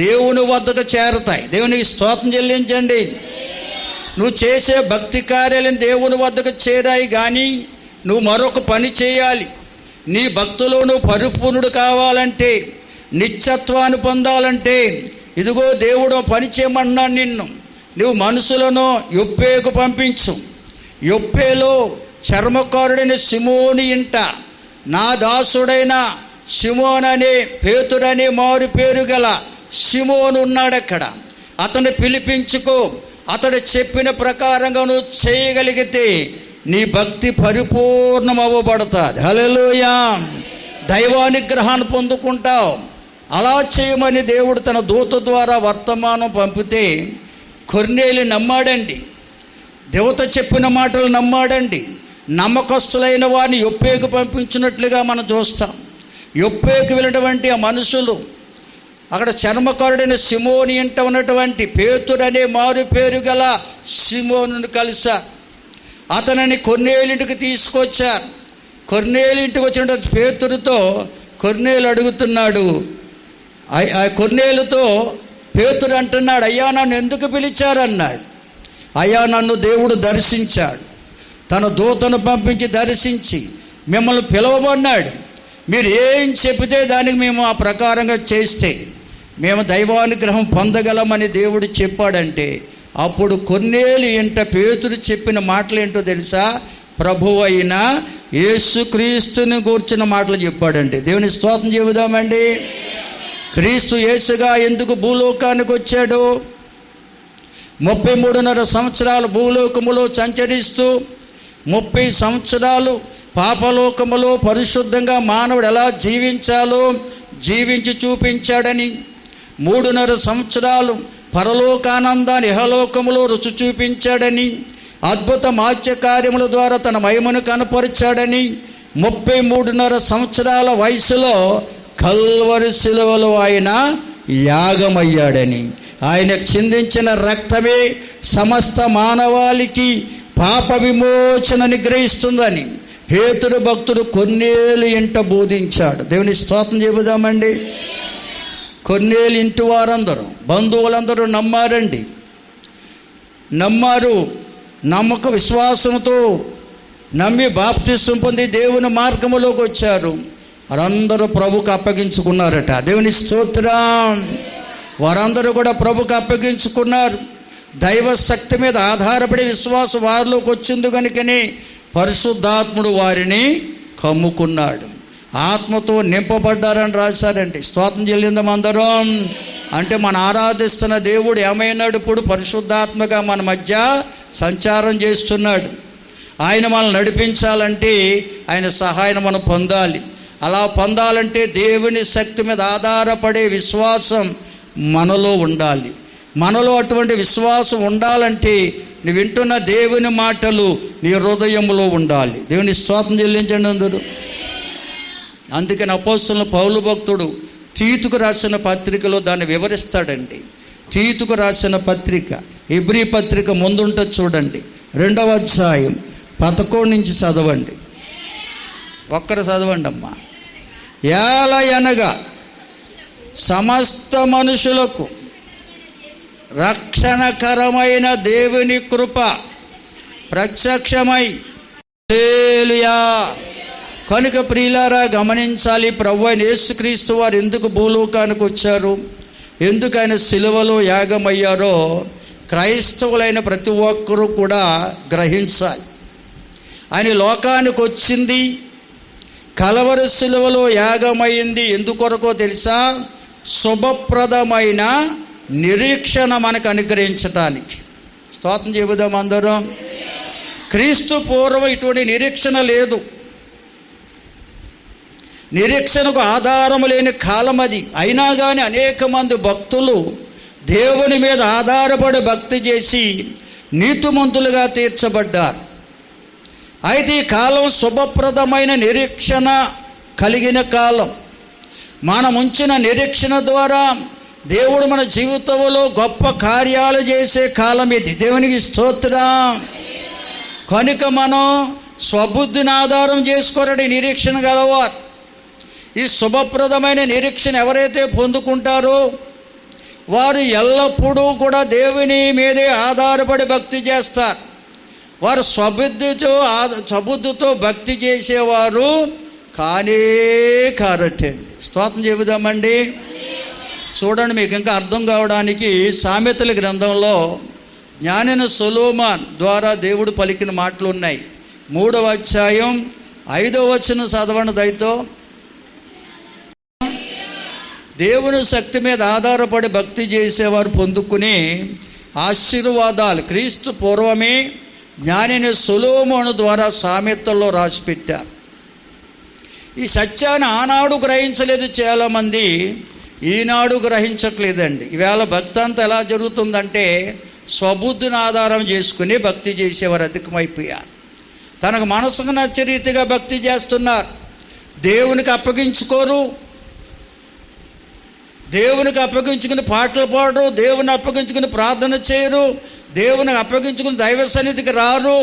దేవుని వద్దకు చేరతాయి. దేవునికి స్తోత్రం చెల్లించండి. నువ్వు చేసే భక్తి కార్యాలను దేవుని వద్దకు చేరాయి. కానీ నువ్వు మరొక పని చేయాలి. నీ భక్తిలో నువ్వు పరిపూర్ణుడు కావాలంటే, నిత్యత్వాన్ని పొందాలంటే, ఇదిగో దేవుడు పని చేయమన్నాడు నిన్ను. నువ్వు మనుషులను యొప్పేకు పంపించు. యొప్పేలో చర్మకారుడైన సిమోని ఇంట నా దాసుడైన సిమోన్ అనే పేతురనే మారు పేరు గల సిమోను ఉన్నాడు. అక్కడ అతన్ని పిలిపించుకో. అతడు చెప్పిన ప్రకారంగా నువ్వు చేయగలిగితే నీ భక్తి పరిపూర్ణమవ్వబడుతుంది. హల్లెలూయా. దైవానుగ్రహాన్ని పొందుకుంటావు. అలా చేయమని దేవుడు తన దూత ద్వారా వర్తమానం పంపితే కొర్నేలు నమ్మాడండి. దేవత చెప్పిన మాటలు నమ్మాడండి. నమ్మకస్తులైన వారిని యొప్పేకు పంపించినట్లుగా మనం చూస్తాం. యొప్పేకు వెళ్ళినటువంటి ఆ మనుషులు అక్కడ చర్మకారుడైన సిమోని ఇంట ఉన్నటువంటి పేతురనే మారు పేరు గల సిమోనుని కలిశారు. అతనిని కొర్నేలింటికి తీసుకొచ్చారు. కొర్నేలింటికి వచ్చినటువంటి పేతురుతో కొర్నేలు అడుగుతున్నాడు. ఆ కొర్నేలుతో పేతురు అంటున్నాడు, అయ్యా నన్ను ఎందుకు పిలిచారన్నాడు. అయ్యా నన్ను దేవుడు దర్శించాడు, తన దూతను పంపించి దర్శించి మిమ్మల్ని పిలవమన్నాడు. మీరు ఏం చెబితే దానికి మేము ఆ ప్రకారంగా చేస్తే మేము దైవానుగ్రహం పొందగలమని దేవుడు చెప్పాడంటే అప్పుడు కొర్నేలు ఇంట పేతురు చెప్పిన మాటలు ఏంటో తెలుసా? ప్రభువైన యేసుక్రీస్తుని గూర్చిన మాటలు చెప్పాడండి. దేవుని స్తోత్రం చెబుదామండి. క్రీస్తు యేసుగా ఎందుకు భూలోకానికి వచ్చాడు? 33.5 సంవత్సరాలు భూలోకములో సంచరిస్తూ 30 సంవత్సరాలు పాపలోకములో పరిశుద్ధంగా మానవుడు ఎలా జీవించాలో జీవించి చూపించాడని, 3.5 సంవత్సరాలు పరలోకానందాన్ని ఇహలోకములో రుచి చూపించాడని, అద్భుత మాత్య కార్యముల ద్వారా తన మహిమను కనపరిచాడని, 33.5 సంవత్సరాల వయసులో కల్వరి శిలువలో ఆయన యాగమయ్యాడని, ఆయనకు చిందించిన రక్తమే సమస్త మానవాళికి పాప విమోచనని గ్రహిస్తుందని పేతురు భక్తుడు కొర్నేలు ఇంట బోధించాడు. దేవుని స్తోత్రం చెబుదామండి. కొర్నేలు ఇంటి వారందరూ, బంధువులందరూ నమ్మారండి. నమ్మారు. నమ్మక విశ్వాసంతో నమ్మి బాప్తిసం పొంది దేవుని మార్గములోకి వచ్చారు. వారందరూ ప్రభుకు అప్పగించుకున్నారట. దేవుని స్తోత్రం. వారందరూ కూడా ప్రభుకు అప్పగించుకున్నారు. దైవ శక్తి మీద ఆధారపడి విశ్వాసం వారిలోకి వచ్చింది కనుకనే పరిశుద్ధాత్ముడు వారిని కమ్ముకున్నాడు. ఆత్మతో నింపబడ్డారని రాశారండి. స్తోత్రం చెల్లిందాం అందరం. అంటే మనం ఆరాధిస్తున్న దేవుడు ఏమైనాడు? ఇప్పుడు పరిశుద్ధాత్మగా మన మధ్య సంచారం చేస్తున్నాడు. ఆయన మనల్ని నడిపించాలంటే ఆయన సహాయం మనం పొందాలి. అలా పొందాలంటే దేవుని శక్తి మీద ఆధారపడే విశ్వాసం మనలో ఉండాలి. మనలో అటువంటి విశ్వాసం ఉండాలంటే నువ్వు వింటున్న దేవుని మాటలు నీ హృదయంలో ఉండాలి. దేవుని స్తోత్రం చెల్లించండి అందరూ. అందుకని అపోస్తలుడైన పౌలు భక్తుడు తీతుకు రాసిన పత్రికలో దాన్ని వివరిస్తాడండి. తీతుకు రాసిన పత్రిక, హెబ్రీ పత్రిక ముందుంటుంది చూడండి, 2వ అధ్యాయం 11 నుంచి చదవండి. ఒక్కరు చదవండి అమ్మా. ఏలయనగా సమస్త మనుషులకు రక్షణకరమైన దేవుని కృప ప్రత్యక్షమై, హల్లెలూయా. కనుక ప్రియులారా గమనించాలి, ప్రభువైన యేసుక్రీస్తు వారు ఎందుకు భూలోకానికి వచ్చారు, ఎందుకు ఆయన సిలువలో యాగమయ్యారో క్రైస్తవులైన ప్రతి ఒక్కరూ కూడా గ్రహించాలి. ఆయన లోకానికి వచ్చింది, కలవరి సిలువలో యాగమైంది ఎందుకొరకో తెలుసా? శుభప్రదమైన నిరీక్షణ మనకు అనుగ్రహించటానికి. స్తోత్రం చెబుదాం అందరం. క్రీస్తు పూర్వం ఇటువంటి నిరీక్షణ లేదు. నిరీక్షణకు ఆధారం లేని కాలం అది. అయినా కానీ అనేక మంది భక్తులు దేవుని మీద ఆధారపడి భక్తి చేసి నీతిమంతులుగా తీర్చబడ్డారు. అయితే ఈ కాలం శుభప్రదమైన నిరీక్షణ కలిగిన కాలం. మనం ఉంచిన నిరీక్షణ ద్వారా దేవుడు మన జీవితంలో గొప్ప కార్యాలు చేసే కాలం ఇది. దేవునికి స్తోత్రం. కనుక మనం స్వబుద్ధిని ఆధారం చేసుకోరని నిరీక్షణ గలవారు. ఈ శుభప్రదమైన నిరీక్షణ ఎవరైతే పొందుకుంటారో వారు ఎల్లప్పుడూ కూడా దేవుని మీదే ఆధారపడి భక్తి చేస్తారు. వారు స్వబుద్ధితో భక్తి చేసేవారు కానే కారటండి. స్తోత్రం చెబుదామండి. చూడండి, మీకు ఇంకా అర్థం కావడానికి సామెతల గ్రంథంలో జ్ఞానైన సొలొమోను ద్వారా దేవుడు పలికిన మాటలు ఉన్నాయి. 3వ అధ్యాయం 5వ వచనం చదవండి దయతో. దేవుని శక్తి మీద ఆధారపడి భక్తి చేసేవారు పొందుకునే ఆశీర్వాదాలు క్రీస్తు పూర్వమే జ్ఞానైన సొలొమోను ద్వారా సామెతల్లో రాసిపెట్టారు. ఈ సత్యాన్ని ఆనాడు గ్రహించలేదు చాలామంది, ఈనాడు గ్రహించట్లేదండి. ఈవేళ భక్తి అంతా ఎలా జరుగుతుందంటే స్వబుద్ధిని ఆధారం చేసుకుని భక్తి చేసేవారు అధికమైపోయారు. తనకు మనసుకు నచ్చే రీతిగా భక్తి చేస్తున్నారు. దేవునికి అప్పగించుకోరు, దేవునికి అప్పగించుకుని పాటలు పాడరు, దేవుని అప్పగించుకుని ప్రార్థన చేయరు, దేవునికి అప్పగించుకుని దైవ సన్నిధికి రారు,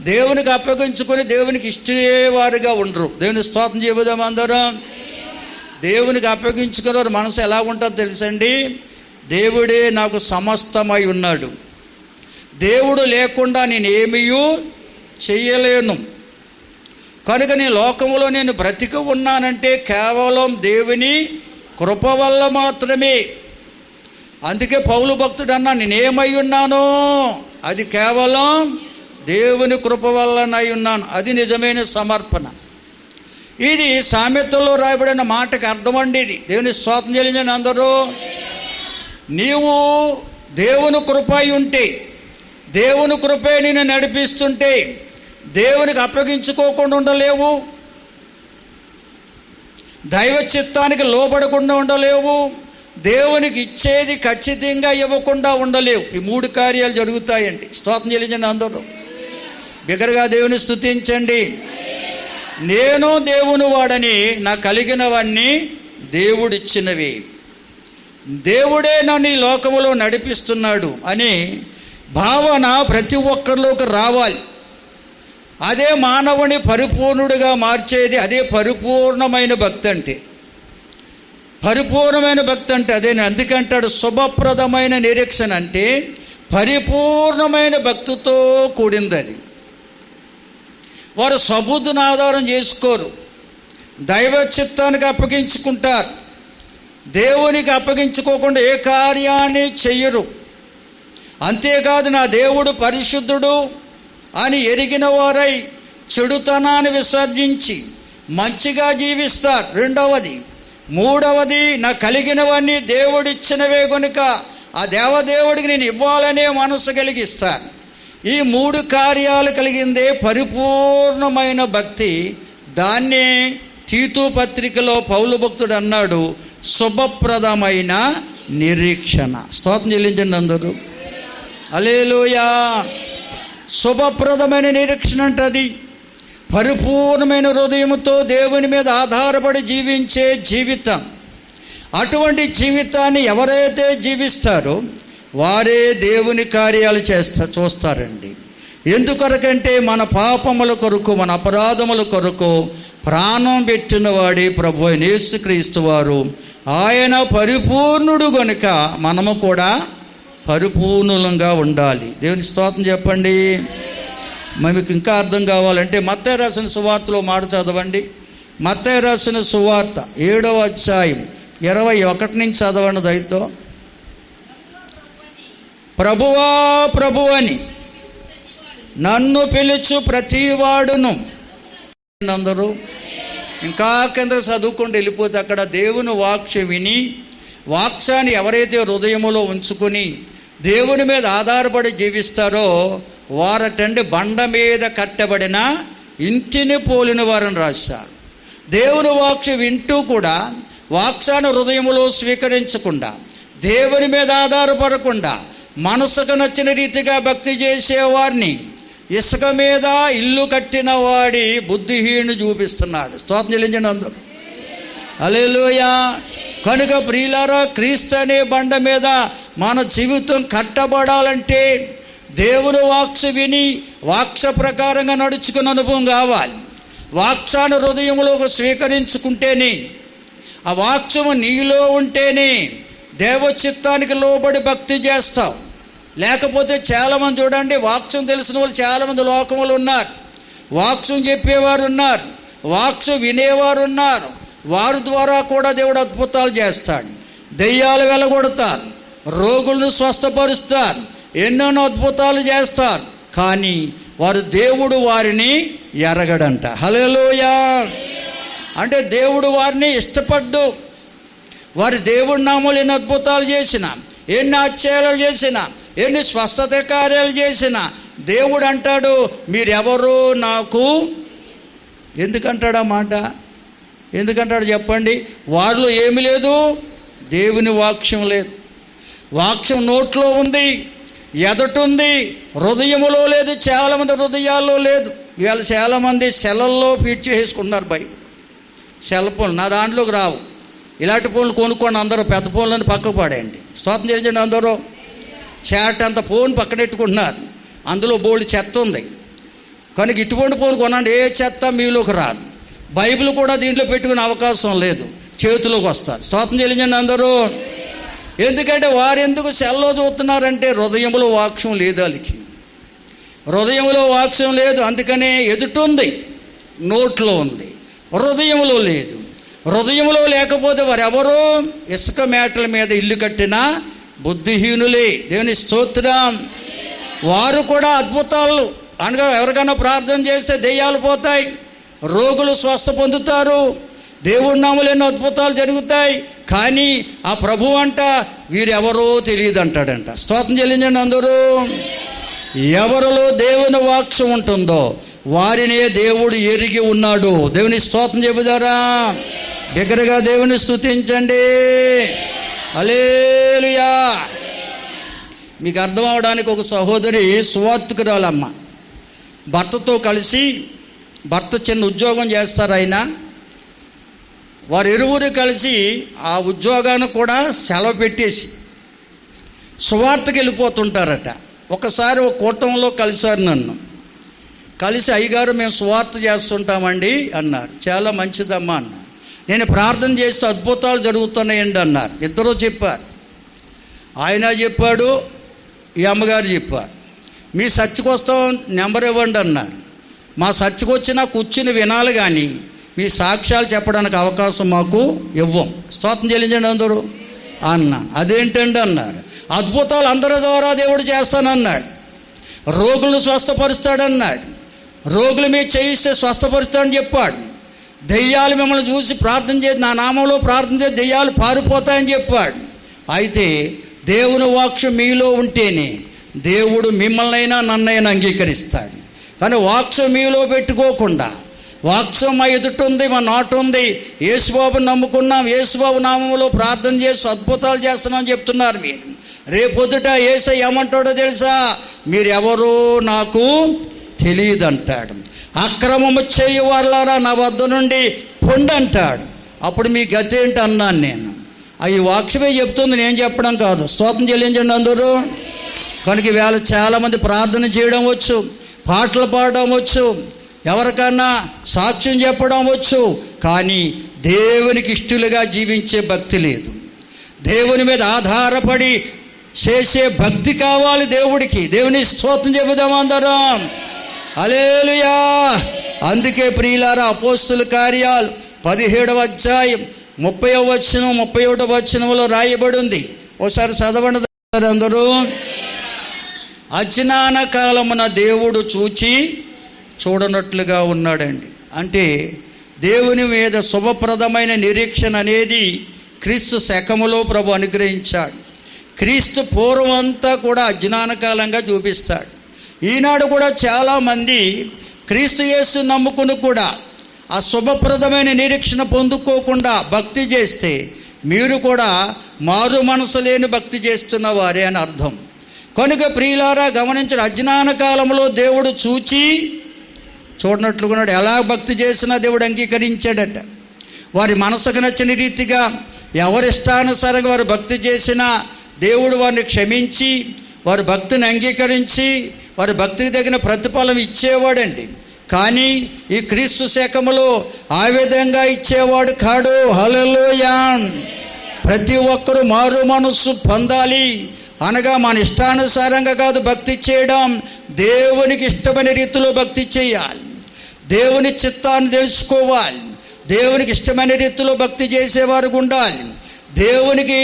దేవునికి అప్పగించుకొని దేవునికి ఇష్టేవారుగా ఉండరు. దేవుని స్తోత్రం చెబుదాం అందరం. దేవునికి అప్పగించుకునే వారి మనసు ఎలా ఉంటుందో తెలుసండి. దేవుడే నాకు సమస్తమై ఉన్నాడు, దేవుడు లేకుండా నేను ఏమీ చెయ్యలేను, కనుక నేను లోకంలో నేను బ్రతికి ఉన్నానంటే కేవలం దేవుని కృప వల్ల మాత్రమే. అందుకే పౌలు భక్తుడు అన్నా, నేనేమై ఉన్నానో అది కేవలం దేవుని కృప వల్లనై ఉన్నాను. అది నిజమైన సమర్పణ. ఇది సామెతల్లో రాయబడిన మాటకి అర్థం అండి. ఇది దేవుని స్తోత్రం చెల్లించండి అందరూ. నీవు దేవుని కృప అయి ఉంటే, దేవుని కృపే నిన్ను నడిపిస్తుంటే దేవునికి అప్పగించుకోకుండా ఉండలేవు, దైవ చిత్తానికి లోబడకుండా ఉండలేవు, దేవునికి ఇచ్చేది ఖచ్చితంగా ఇవ్వకుండా ఉండలేవు. ఈ 3 కార్యాలు జరుగుతాయండి. స్తోత్రం చెల్లించండి అందరూ. బిగ్గరగా దేవుని స్తుతించండి. నేను దేవుని వాడని, నాకు కలిగినవన్నీ దేవుడిచ్చినవి, దేవుడే నన్ను ఈ లోకములో నడిపిస్తున్నాడు అనే భావన ప్రతి ఒక్కరిలోకి రావాలి. అదే మానవుని పరిపూర్ణుడిగా మార్చేది. అదే పరిపూర్ణమైన భక్తి అంటే. పరిపూర్ణమైన భక్తి అంటే అదే. అందుకంటాడు శుభప్రదమైన నిరీక్షణ అంటే పరిపూర్ణమైన భక్తితో కూడింది అది. వారు స్వబుద్ధిని ఆధారం చేసుకోరు, దైవ చిత్తానికి అప్పగించుకుంటారు, దేవునికి అప్పగించుకోకుండా ఏ కార్యాన్ని చెయ్యరు. అంతేకాదు నా దేవుడు పరిశుద్ధుడు అని ఎరిగిన వారై చెడుతనాన్ని విసర్జించి మంచిగా జీవిస్తారు. 2వది. 3వది, నాకు కలిగినవన్నీ దేవుడిచ్చినవే కనుక ఆ దేవదేవుడికి నేను ఇవ్వాలనే మనసు కలిగిస్తాను. ఈ 3 కార్యాలు కలిగిందే పరిపూర్ణమైన భక్తి. దాన్నే తీతు పత్రికలో పౌలు భక్తుడు అన్నాడు, శుభప్రదమైన నిరీక్షణ. స్తోత్రం చెల్లించండి అందరూ. హల్లెలూయా. శుభప్రదమైన నిరీక్షణ అంటది పరిపూర్ణమైన హృదయంతో దేవుని మీద ఆధారపడి జీవించే జీవితం. అటువంటి జీవితాన్ని ఎవరైతే జీవిస్తారో వారే దేవుని కార్యాలు చూస్తారండి. ఎందుకొరకంటే మన పాపముల కొరకు, మన అపరాధముల కొరకు ప్రాణం పెట్టిన వాడే ప్రభు అయిన యేసుక్రీస్తు వారు. ఆయన పరిపూర్ణుడు గనుక మనము కూడా పరిపూర్ణులంగా ఉండాలి. దేవుని స్తోత్రం చెప్పండి. మీకు ఇంకా అర్థం కావాలంటే మత్తయి రాసిన సువార్తలో మాట చదవండి. మత్తయి రాసిన సువార్త 7వ అధ్యాయం 21 నుంచి చదవండి దయతో. ప్రభువా ప్రభువని నన్ను పిలుచు ప్రతివాడును. అందరూ ఇంకా కింద చదువుకుంటూ వెళ్ళిపోతే అక్కడ దేవుని వాక్యం విని వాక్యాన్ని ఎవరైతే హృదయములో ఉంచుకొని దేవుని మీద ఆధారపడి జీవిస్తారో వారటండి బండ మీద కట్టబడిన ఇంటిని పోలిన వారని రాశారు. దేవుని వాక్యం వింటూ కూడా వాక్యాన్ని హృదయములో స్వీకరించకుండా, దేవుని మీద ఆధారపడకుండా మనసుకు నచ్చిన రీతిగా భక్తి చేసేవారిని ఇసుక మీద ఇల్లు కట్టిన వాడి బుద్ధిహీనుడు చూపిస్తున్నాడు. స్తోత్రం చెల్లించండి అందరూ. హల్లెలూయా. కనుక ప్రియులారా, క్రీస్తు అనే బండ మీద మన జీవితం కట్టబడాలంటే దేవుని వాక్య విని వాక్య ప్రకారంగా నడుచుకున్న అనుభవం కావాలి. వాక్యాన్ని హృదయంలో స్వీకరించుకుంటేనే, ఆ వాక్యము నీలో ఉంటేనే దేవచిత్తానికి లోబడి భక్తి చేస్తావు. లేకపోతే చాలామంది చూడండి, వాక్యం తెలిసిన వాళ్ళు చాలామంది లోకములు ఉన్నారు. వాక్యం చెప్పేవారు ఉన్నారు, వాక్యం వినేవారు ఉన్నారు. వారి ద్వారా కూడా దేవుడు అద్భుతాలు చేస్తాడు. దెయ్యాలు వెలగొడతారు, రోగులను స్వస్థపరుస్తారు, ఎన్నెన్నో అద్భుతాలు చేస్తారు. కానీ వారు దేవుడు వారిని ఎరగడంట. హల్లెలూయా. అంటే దేవుడు వారిని ఇష్టపడ్డు. వారి దేవుడి నామములు ఎన్ని అద్భుతాలు చేసిన, ఎన్ని ఆశ్చర్యాలు చేసిన, ఎన్ని స్వస్థత కార్యాలు చేసిన దేవుడు అంటాడు, మీరెవరు నాకు. ఎందుకంటాడు ఆ మాట? ఎందుకంటాడు చెప్పండి? వారిలో ఏమి లేదు, దేవుని వాక్యం లేదు. వాక్యం నోట్లో ఉంది, ఎదట ఉంది, హృదయములో లేదు. చాలామంది హృదయాల్లో లేదు. ఇవాళ చాలామంది సెలల్లో ఫీట్ చేసుకుంటున్నారు. బైబిల్ సెల్ ఫోన్ నా దాంట్లోకి రావు. ఇలాంటి ఫోన్లు కొనుక్కోండి అందరూ, పెద్ద ఫోన్లను పక్కకు పడేయండి. స్తోత్రం చేయండి అందరూ. చాట్ అంత ఫోన్ పక్కనెట్టుకుంటున్నారు, అందులో బోల్డ్ చెత్త ఉంది. కనుక ఇటువంటి ఫోన్ కొనండి, ఏ చెత్త మీలోకి రాదు. బైబిల్ కూడా దీంట్లో పెట్టుకునే అవకాశం లేదు, చేతిలోకి వస్తారు. స్తోత్రం చెల్లించండి అందరూ. ఎందుకంటే వారు ఎందుకు సెల్లో చూస్తున్నారంటే హృదయంలో వాక్యం లేదు. వాళ్ళకి హృదయంలో వాక్యం లేదు, అందుకనే ఎదుటుంది, నోట్లో ఉంది, హృదయంలో లేదు. హృదయంలో లేకపోతే వారెవరో ఇసుక మేటల మీద ఇల్లు కట్టిన బుద్ధిహీనులే. దేవుని స్తోత్రం. వారు కూడా అద్భుతాలు అనగా ఎవరికైనా ప్రార్థన చేస్తే దెయ్యాలు పోతాయి, రోగులు స్వస్థ పొందుతారు, దేవుడి నామములో ఎన్నో అద్భుతాలు జరుగుతాయి. కానీ ఆ ప్రభు అంట వీరెవరో తెలియదు అంటాడంట. స్తోత్రం చెల్లించండి అందరూ. ఎవరిలో దేవుని వాక్యం ఉంటుందో వారినే దేవుడు ఎరిగి ఉన్నాడు. దేవుని స్తోత్రం చెబుతారా? దగ్గరగా దేవుని స్తుతించండి. హల్లెలూయా. మీకు అర్థం అవడానికి ఒక సహోదరి సువార్తికురాలమ్మ భర్తతో కలిసి, భర్త చిన్న ఉద్యోగం చేస్తారు ఆయన, వారు ఇరువురు కలిసి ఆ ఉద్యోగాన్ని కూడా సెలవు పెట్టేసి సువార్తకి వెళ్ళిపోతుంటారట. ఒకసారి ఒక కూటంలో కలిసారు నన్ను. కలిసి అయ్యగారు మేము సువార్త చేస్తుంటామండి అన్నారు. చాలా మంచిదమ్మా అన్నారు. నేను ప్రార్థన చేస్తే అద్భుతాలు జరుగుతున్నాయండి అన్నారు. ఇద్దరూ చెప్పారు. ఆయన చెప్పాడు, ఈ అమ్మగారు చెప్పారు. మీ చర్చికి వస్తాం నెంబర్ ఇవ్వండి అన్నారు. మా చర్చికి వచ్చినా కూర్చుని వినాలి కానీ మీ సాక్ష్యాలు చెప్పడానికి అవకాశం మాకు ఇవ్వం. స్తోత్రం చెల్లించండి అందరూ అన్న. అదేంటండి అన్నారు. అద్భుతాలు అందరి ద్వారా దేవుడు చేస్తానన్నాడు, రోగులను స్వస్థపరుస్తాడన్నాడు, రోగులు మీద చేయిస్తే స్వస్థపరుస్తాడని చెప్పాడు, దెయ్యాలు మిమ్మల్ని చూసి ప్రార్థన చేసి నా నామంలో ప్రార్థన చేసి దెయ్యాలు పారిపోతాయని చెప్పాడు. అయితే దేవుని వాక్యం మీలో ఉంటేనే దేవుడు మిమ్మల్నైనా నన్నైనా అంగీకరిస్తాడు. కానీ వాక్యం మీలో పెట్టుకోకుండా వాక్సం మా ఎదుట ఉంది, మా నాటు ఉంది, యేసుబాబుని నమ్ముకున్నాం, యేసుబాబు నామంలో ప్రార్థన చేసి అద్భుతాలు చేస్తున్నామని చెప్తున్నారు మీరు. రేపొద్దుట యేసయ్య ఏమంటాడో తెలుసా? మీరెవరో నాకు తెలియదంటాడు. అక్రమము చేయు వాళ్ళారా నా వద్ద నుండి పొండి అంటాడు. అప్పుడు మీ గతి ఏంటి అన్నాను నేను. ఈ వాక్యమే చెప్తుంది, నేను చెప్పడం కాదు. స్తోత్రం చెల్లించండి అందరూ. కనుక ఈవేళ చాలామంది ప్రార్థన చేయడం వచ్చు, పాటలు పాడడం వచ్చు, ఎవరికన్నా సాక్ష్యం చెప్పడం వచ్చు, కానీ దేవునికి ఇష్టలుగా జీవించే భక్తి లేదు. దేవుని మీద ఆధారపడి చేసే భక్తి కావాలి దేవుడికి. దేవుని స్తోత్రం చెబుదాం అందరం. హల్లెలూయా. అందుకే ప్రియులారా, అపోస్తుల కార్యాలు 17వ అధ్యాయం 30వ వచనం 31వ వచనంలో రాయబడి ఉంది. ఒకసారి చదవండి అందరూ. అజ్ఞాన కాలమున దేవుడు చూడనట్లుగా ఉన్నాడండి. అంటే దేవుని మీద శుభప్రదమైన నిరీక్షణ అనేది క్రీస్తు శకములో ప్రభు అనుగ్రహించాడు. క్రీస్తు పూర్వం అంతా కూడా అజ్ఞాన కాలంగా చూపిస్తాడు. ఈనాడు కూడా చాలామంది క్రీస్తు యేసు నమ్ముకుని కూడా ఆ శుభప్రదమైన నిరీక్షణ పొందుకోకుండా భక్తి చేస్తే మీరు కూడా మారు మనసు లేని భక్తి చేస్తున్న వారే అని అర్థం. కనుక ప్రియులారా, గమనించిన అజ్ఞాన కాలంలో దేవుడు చూడనట్లుగా ఎలా భక్తి చేసినా దేవుడు అంగీకరించాడట. వారి మనసుకు నచ్చిన రీతిగా ఎవరిష్టానుసారంగా వారు భక్తి చేసినా దేవుడు వారిని క్షమించి వారి భక్తిని అంగీకరించి వారి భక్తికి తగిన ప్రతిఫలం ఇచ్చేవాడండి. కానీ ఈ క్రీస్తు శకములో ఆ విధంగా ఇచ్చేవాడు కాడు. హల్లెలూయా. ప్రతి ఒక్కరూ మారు మనస్సు పొందాలి అనగా మన ఇష్టానుసారంగా కాదు భక్తి చేయడం, దేవునికి ఇష్టమైన రీతిలో భక్తి చేయాలి. దేవుని చిత్తాన్ని తెలుసుకోవాలి. దేవునికి ఇష్టమైన రీతిలో భక్తి చేసేవారు ఉండాలి. దేవునికి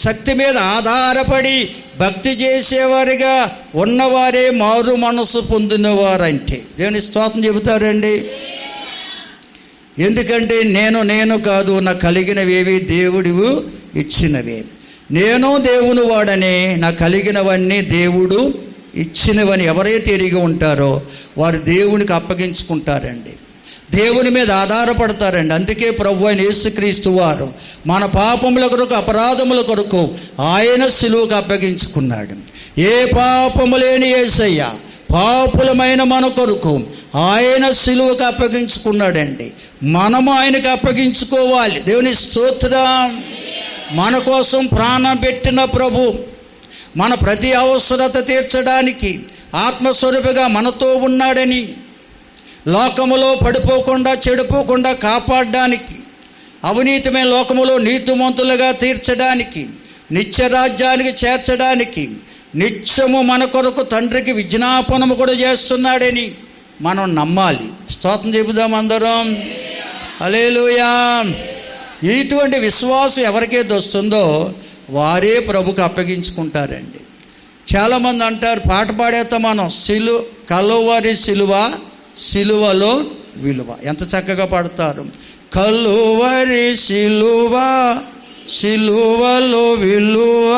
శక్తి మీద ఆధారపడి భక్తి చేసేవారిగా ఉన్నవారే మారు మనసు పొందినవారంటే దేవుని స్తోత్రం చెబుతారండి. ఎందుకంటే నేను కాదు, నాకు కలిగినవేవి దేవుడు ఇచ్చినవే. నేను దేవుని వాడనే, నాకు కలిగినవన్నీ దేవుడు ఇచ్చినవని ఎవరైతే ఎరిగి ఉంటారో వారు దేవునికి అప్పగించుకుంటారండి, దేవుని మీద ఆధారపడతారండి. అందుకే ప్రభువు అయిన యేసుక్రీస్తు వారు మన పాపముల కొరకు అపరాధముల కొరకు ఆయన సిలువకు అప్పగించుకున్నాడు. ఏ పాపము లేని యేసయ్య పాపులమైన మన కొరకు ఆయన సిలువకు అప్పగించుకున్నాడండి. మనము ఆయనకు అప్పగించుకోవాలి. దేవుని స్తోత్రం. మన కోసం ప్రాణం పెట్టిన ప్రభు మన ప్రతి అవసరత తీర్చడానికి ఆత్మస్వరూపిగా మనతో ఉన్నాడని, లోకములో పడిపోకుండా చెడిపోకుండా కాపాడడానికి, అవినీతిమైన లోకములో నీతిమంతులుగా తీర్చడానికి, నిత్యరాజ్యానికి చేర్చడానికి, నిత్యము మన కొరకు తండ్రికి విజ్ఞాపనము కూడా చేస్తున్నాడని మనం నమ్మాలి. స్తోత్రం చెబుదాం అందరం. హల్లెలూయా. ఇటువంటి విశ్వాసం ఎవరికైతే వస్తుందో వారే ప్రభుకు అప్పగించుకుంటారండి. చాలామంది అంటారు, పాట పాడేస్తాం మనం, కలువరి సిలువ, సిలువలో విలువ. ఎంత చక్కగా పాడతారు. కలువరి సిలువ, సిలువలో విలువ.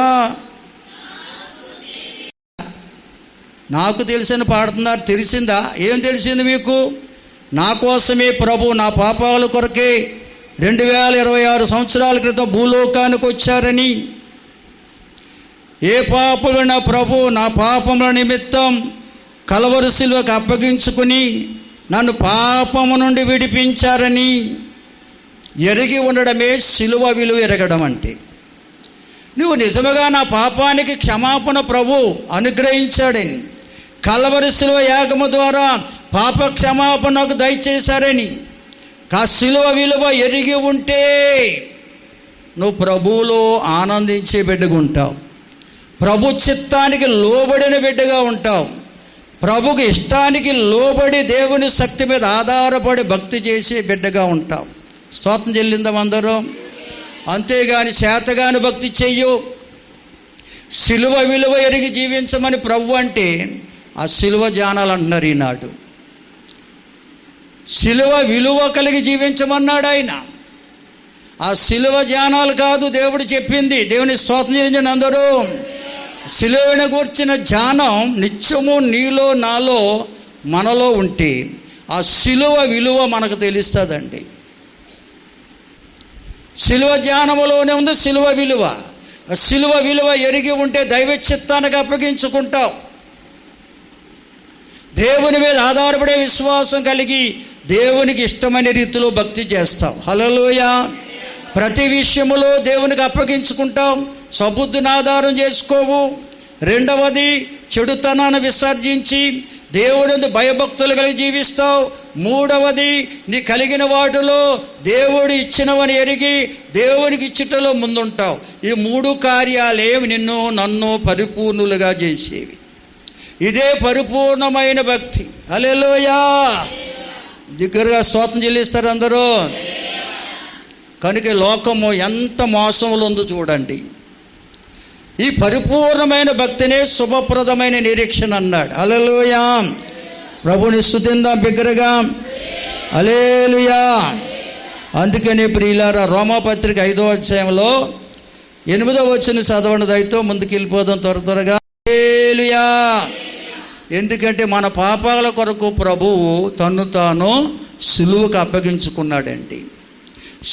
నాకు తెలిసిన పాడుతున్నారు. తెలిసిందా? ఏం తెలిసింది మీకు? నా కోసమే ప్రభు నా పాపాల కొరకే 2026 సంవత్సరాల క్రితం భూలోకానికి వచ్చారని, ఏ పాపములైన ప్రభు నా పాపముల నిమిత్తం కలువరి సిలువకు అప్పగించుకుని నన్ను పాపము నుండి విడిపించారని ఎరిగి ఉండడమే సిలువ విలువ ఎరగడం అంటే. నువ్వు నిజముగా నా పాపానికి క్షమాపణ ప్రభు అనుగ్రహించాడని, కలువరి సిలువ యాగము ద్వారా పాప క్షమాపణకు దయచేశారని, ఆ సిలువ విలువ ఎరిగి ఉంటే నువ్వు ప్రభువులో ఆనందించే బిడ్డగా ఉంటావు, ప్రభు చిత్తానికి లోబడిన బిడ్డగా ఉంటావు, ప్రభుకి ఇష్టానికి లోబడి దేవుని శక్తి మీద ఆధారపడి భక్తి చేసే బిడ్డగా ఉంటావు. స్తోత్రం చెల్లిందాం అందరం. అంతేగాని చేతగాని భక్తి చెయ్యు. సిలువ విలువ ఎరిగి జీవించమని ప్రభు అంటే ఆ సిలువ జానాలు అంటున్నారు ఈనాడు. సిలువ విలువ కలిగి జీవించమన్నాడు ఆయన. ఆ సిలువ ధ్యానాలు కాదు దేవుడు చెప్పింది. దేవుని స్తోత్రం చేయండి అందరూ. సిలువను గూర్చిన ధ్యానం నిత్యము నీలో నాలో మనలో ఉంటే ఆ శిలువ విలువ మనకు తెలుస్తుందండి. శిలువ ధ్యానములోనే ఉంది శిలువ విలువ. శిలువ విలువ ఎరిగి ఉంటే దైవ చిత్తానికి అప్పగించుకుంటావు. దేవుని మీద ఆధారపడే విశ్వాసం కలిగి దేవునికి ఇష్టమైన రీతిలో భక్తి చేస్తావు. హల్లెలూయా. ప్రతి విషయములో దేవునికి అప్పగించుకుంటావు. సబుద్ధిని ఆధారం చేసుకోవు. రెండవది, చెడుతనాన్ని విసర్జించి దేవుడిని భయభక్తులు కలిగి జీవిస్తావు. మూడవది, నీ కలిగిన వాటిలో దేవుడు ఇచ్చినవని ఎరిగి దేవునికి ఇచ్చుటలో ముందుంటావు. ఈ మూడు కార్యాలే నన్ను పరిపూర్ణులుగా చేసేవి. ఇదే పరిపూర్ణమైన భక్తి. హల్లెలూయా. దగ్గరగా స్తోత్రం చెల్లిస్తారు అందరూ. కనుక లోకము ఎంత మోసంలో ఉందో చూడండి. ఈ పరిపూర్ణమైన భక్తినే శుభప్రదమైన నిరీక్షణ అన్నాడు. హల్లెలూయా. ప్రభుని స్తుతిందాం బిగ్గరగా. హల్లెలూయా. అందుకని ప్రియులారా, రోమాపత్రిక 5వ అధ్యాయంలో 8వ వచనం చదవండి. దయతో ముందుకు వెళ్ళిపోదాం త్వరగా. హల్లెలూయా. ఎందుకంటే మన పాపాల కొరకు ప్రభువు తన్ను తాను సిలువకు అప్పగించుకున్నాడండి.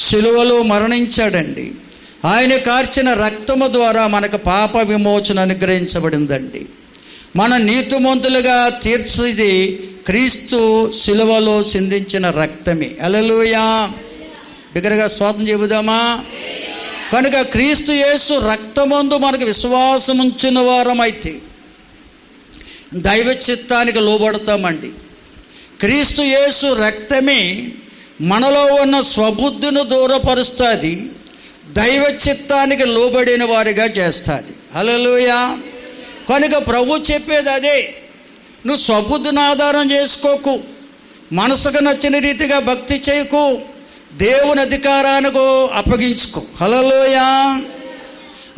సిలువలో మరణించాడండి. ఆయన కార్చిన రక్తము ద్వారా మనకు పాప విమోచన అనుగ్రహించబడిందండి. మన నీతిమంతులుగా తీర్చిది క్రీస్తు సిలువలో సిందించిన రక్తమే. హల్లెలూయా. బిగ్గరగా స్తోత్రం చెబుదామా. కనుక క్రీస్తు యేసు రక్తమందు మనకు విశ్వాసం ఉంచిన వారమైతే దైవ చిత్తానికి లోబడతామండి. క్రీస్తు యేసు రక్తమే మనలో ఉన్న స్వబుద్ధిని దూరపరుస్తుంది, దైవ చిత్తానికి లోబడిన వారిగా చేస్తుంది. హల్లెలూయా. కనుక ప్రభు చెప్పేది అదే. నువ్వు స్వబుద్ధిని ఆధారం చేసుకోకు, మనసుకు నచ్చిన రీతిగా భక్తి చేయకు, దేవుని అధికారానికి అప్పగించుకో. హల్లెలూయా.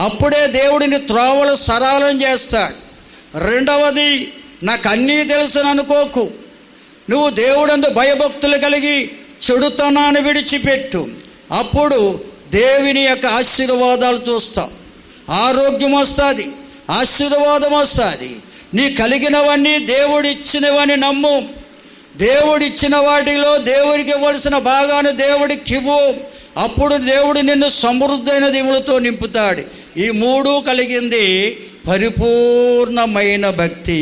అప్పుడే దేవుడిని త్రోవలు సరళం చేస్తాడు. రెండవది, నాకు అన్నీ తెలుసని అనుకోకు. నువ్వు దేవుడందు భయభక్తులు కలిగి చెడుతనాన్ని విడిచిపెట్టు. అప్పుడు దేవుని యొక్క ఆశీర్వాదాలు చూస్తావు. ఆరోగ్యం వస్తుంది, ఆశీర్వాదం వస్తుంది. నీ కలిగినవన్నీ దేవుడిచ్చినవని నమ్ము. దేవుడిచ్చిన వాటిలో దేవుడికి ఇవ్వాల్సిన భాగాన్ని దేవుడికి ఇవ్వు. అప్పుడు దేవుడు నిన్ను సమృద్ధైన దీవులతో నింపుతాడు. ఈ మూడు కలిగింది పరిపూర్ణమైన భక్తి.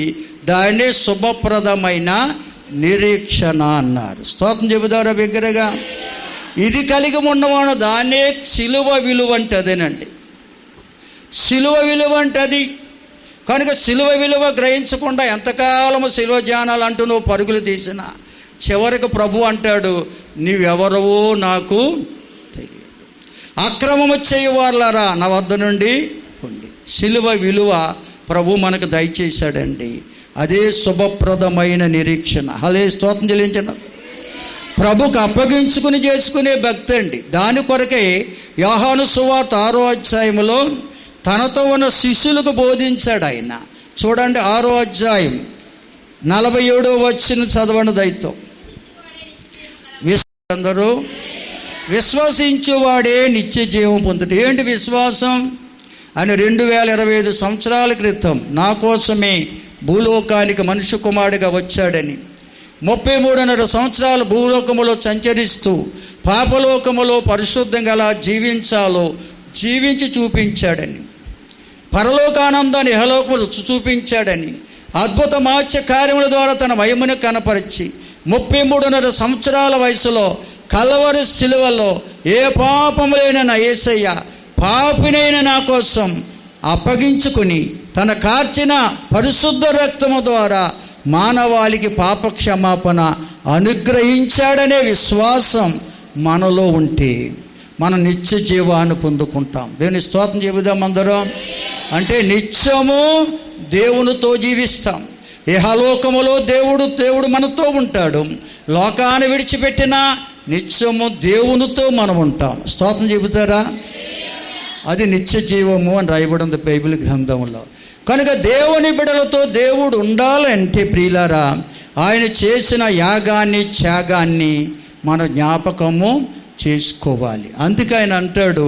దాన్ని శుభప్రదమైన నిరీక్షణ అన్నారు. స్తోత్రం చెబుతారా బిగ్గరగా. ఇది కలిగి ఉన్నవాడు దాన్నే సిలువ విలువ అంటదేనండి. సిలువ విలువ అంటది. కనుక సిలువ విలువ గ్రహించకుండా ఎంతకాలము సిలువ ధ్యానాలు అంటూ నువ్వు పరుగులు తీసినా చివరికి ప్రభు అంటాడు, నీవెవరవో నాకు తెలియదు. అక్రమము చేయవాళ్ళారా నా వద్ద నుండి పొండి. సిలువ విలువ ప్రభు మనకు దయచేశాడండి. అదే శుభప్రదమైన నిరీక్షణ. హల్లే స్తోత్రం చెల్లించండి. ప్రభుకు అప్పగించుకుని చేసుకునే భక్తి అండి. దాని కొరకే యోహాను సువార్త 6వ అధ్యాయంలో తనతో ఉన్న శిష్యులకు బోధించాడు ఆయన. చూడండి 6వ అధ్యాయం 47వ వచనం చదవండి దయతో. అందరూ విశ్వసించువాడే నిత్య జీవం పొందుతాడు. ఏంటి విశ్వాసం? అని 2025 సంవత్సరాల క్రితం నా కోసమే భూలోకానికి మనుష్య కుమారుడిగా వచ్చాడని, 33.5 సంవత్సరాలు భూలోకములో సంచరిస్తూ పాపలోకములో పరిశుద్ధంగా ఎలా జీవించాలో జీవించి చూపించాడని, పరలోకానందాన్ని ఇహలోకములు చూపించాడని, అద్భుత మాత్య కార్యముల ద్వారా తన మహిమను కనపరిచి 33.5 సంవత్సరాల వయసులో కల్వరి శిలువలో ఏ పాపములైన నా యేసయ్య పాపినైన నా కోసం అప్పగించుకుని తన కార్చిన పరిశుద్ధ రక్తము ద్వారా మానవాళికి పాపక్షమాపణ అనుగ్రహించాడనే విశ్వాసం మనలో ఉంటే మనం నిత్య జీవాన్ని పొందుకుంటాం. దేవుని స్తోత్రం చెబుదాం అందరం. అంటే నిత్యము దేవునితో జీవిస్తాం. ఇహలోకములో దేవుడు మనతో ఉంటాడు. లోకాన్ని విడిచిపెట్టిన నిత్యము దేవునితో మనం ఉంటాం. స్తోత్రం చెబుతారా? అది నిత్య జీవము అని రాయబడింది బైబిల్ గ్రంథంలో. కనుక దేవుని బిడ్డలతో దేవుడు ఉండాలంటే ప్రియులారా, ఆయన చేసిన యాగాన్ని త్యాగాన్ని మన జ్ఞాపకము చేసుకోవాలి. అందుకే ఆయన అంటాడు,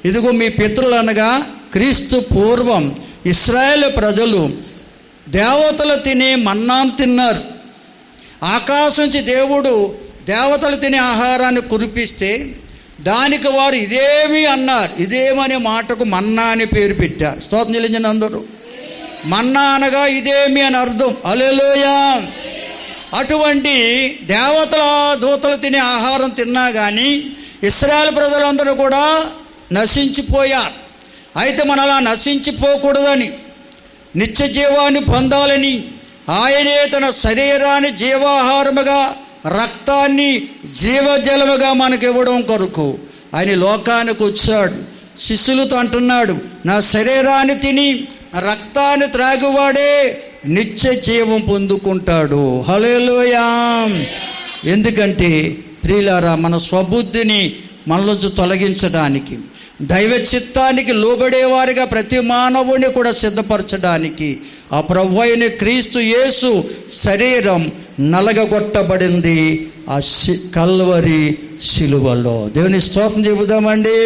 ఇదిగో మీ పితరులు అనగా క్రీస్తు పూర్వం ఇశ్రాయేలు ప్రజలు దేవతలు తినే మన్నాను తిన్నారు. ఆకాశం నుంచి దేవుడు దేవతలు తినే ఆహారాన్ని కురిపిస్తే దానికి వారు ఇదేమి అన్నారు. ఇదేమనే మాటకు మన్నా అని పేరు పెట్టారు. స్తోత్రం చెల్లించండి అందరూ. మన్నా అనగా ఇదేమి అని అర్థం. హల్లెలూయా. అటువంటి దేవతల దూతలు తినే ఆహారం తిన్నా కానీ ఇశ్రాయేలు ప్రజలందరూ కూడా నశించిపోయారు. అయితే మనం అలా నశించిపోకూడదని, నిత్య జీవాన్ని పొందాలని ఆయనే తన శరీరాన్ని జీవాహారముగా, రక్తాన్ని జీవజలముగా మనకు ఇవ్వడం కొరకు ఆయన లోకానికి వచ్చాడు. శిష్యులతో అంటున్నాడు, నా శరీరాన్ని తిని రక్తాన్ని త్రాగువాడే నిత్య జీవం పొందుకుంటాడు. హల్లెలూయా. ఎందుకంటే ప్రియులారా, మన స్వబుద్ధిని మనలోంచి తొలగించడానికి, దైవ చిత్తానికి లోబడేవారిగా ప్రతి మానవుని కూడా సిద్ధపరచడానికి ఆ ప్రభు అయిన క్రీస్తు యేసు శరీరం నలగగొట్టబడింది ఆ కల్వరి శిలువలో. దేవుని స్తోత్రం చెబుదామండి.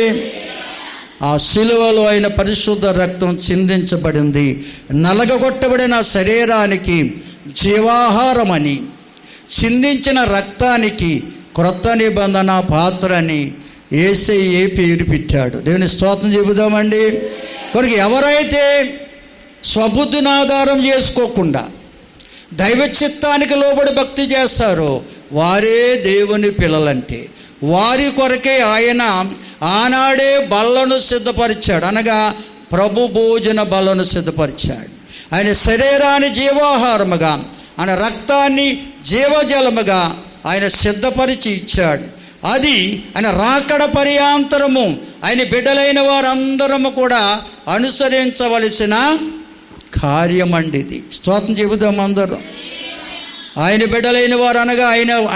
ఆ శిలువలో ఆయన పరిశుద్ధ రక్తం చిందించబడింది. నలగగొట్టబడిన శరీరానికి జీవాహారమని, చిందించిన రక్తానికి క్రొత్త నిబంధన పాత్రని యేసయ్యే పేరు పెట్టాడు. దేవుని స్తోత్రం చెబుదామండి. కనుక ఎవరైతే స్వబుద్ధిని ఆధారం చేసుకోకుండా దైవ చిత్తానికి లోబడి భక్తి చేస్తారో వారే దేవుని పిల్లలంటే. వారి కొరకే ఆయన ఆనాడే బల్లను సిద్ధపరిచాడు, అనగా ప్రభు భోజన బలను సిద్ధపరిచాడు. ఆయన శరీరాన్ని జీవాహారముగా, ఆయన రక్తాన్ని జీవజలముగా ఆయన సిద్ధపరిచి ఇచ్చాడు. అది ఆయన రాకడ పర్యాంతరము ఆయన బిడ్డలైన వారందరము కూడా అనుసరించవలసిన కార్యమండి ఇది. స్తోత్రం చెబుదాం అందరం. ఆయన బిడ్డలైన వారు అనగా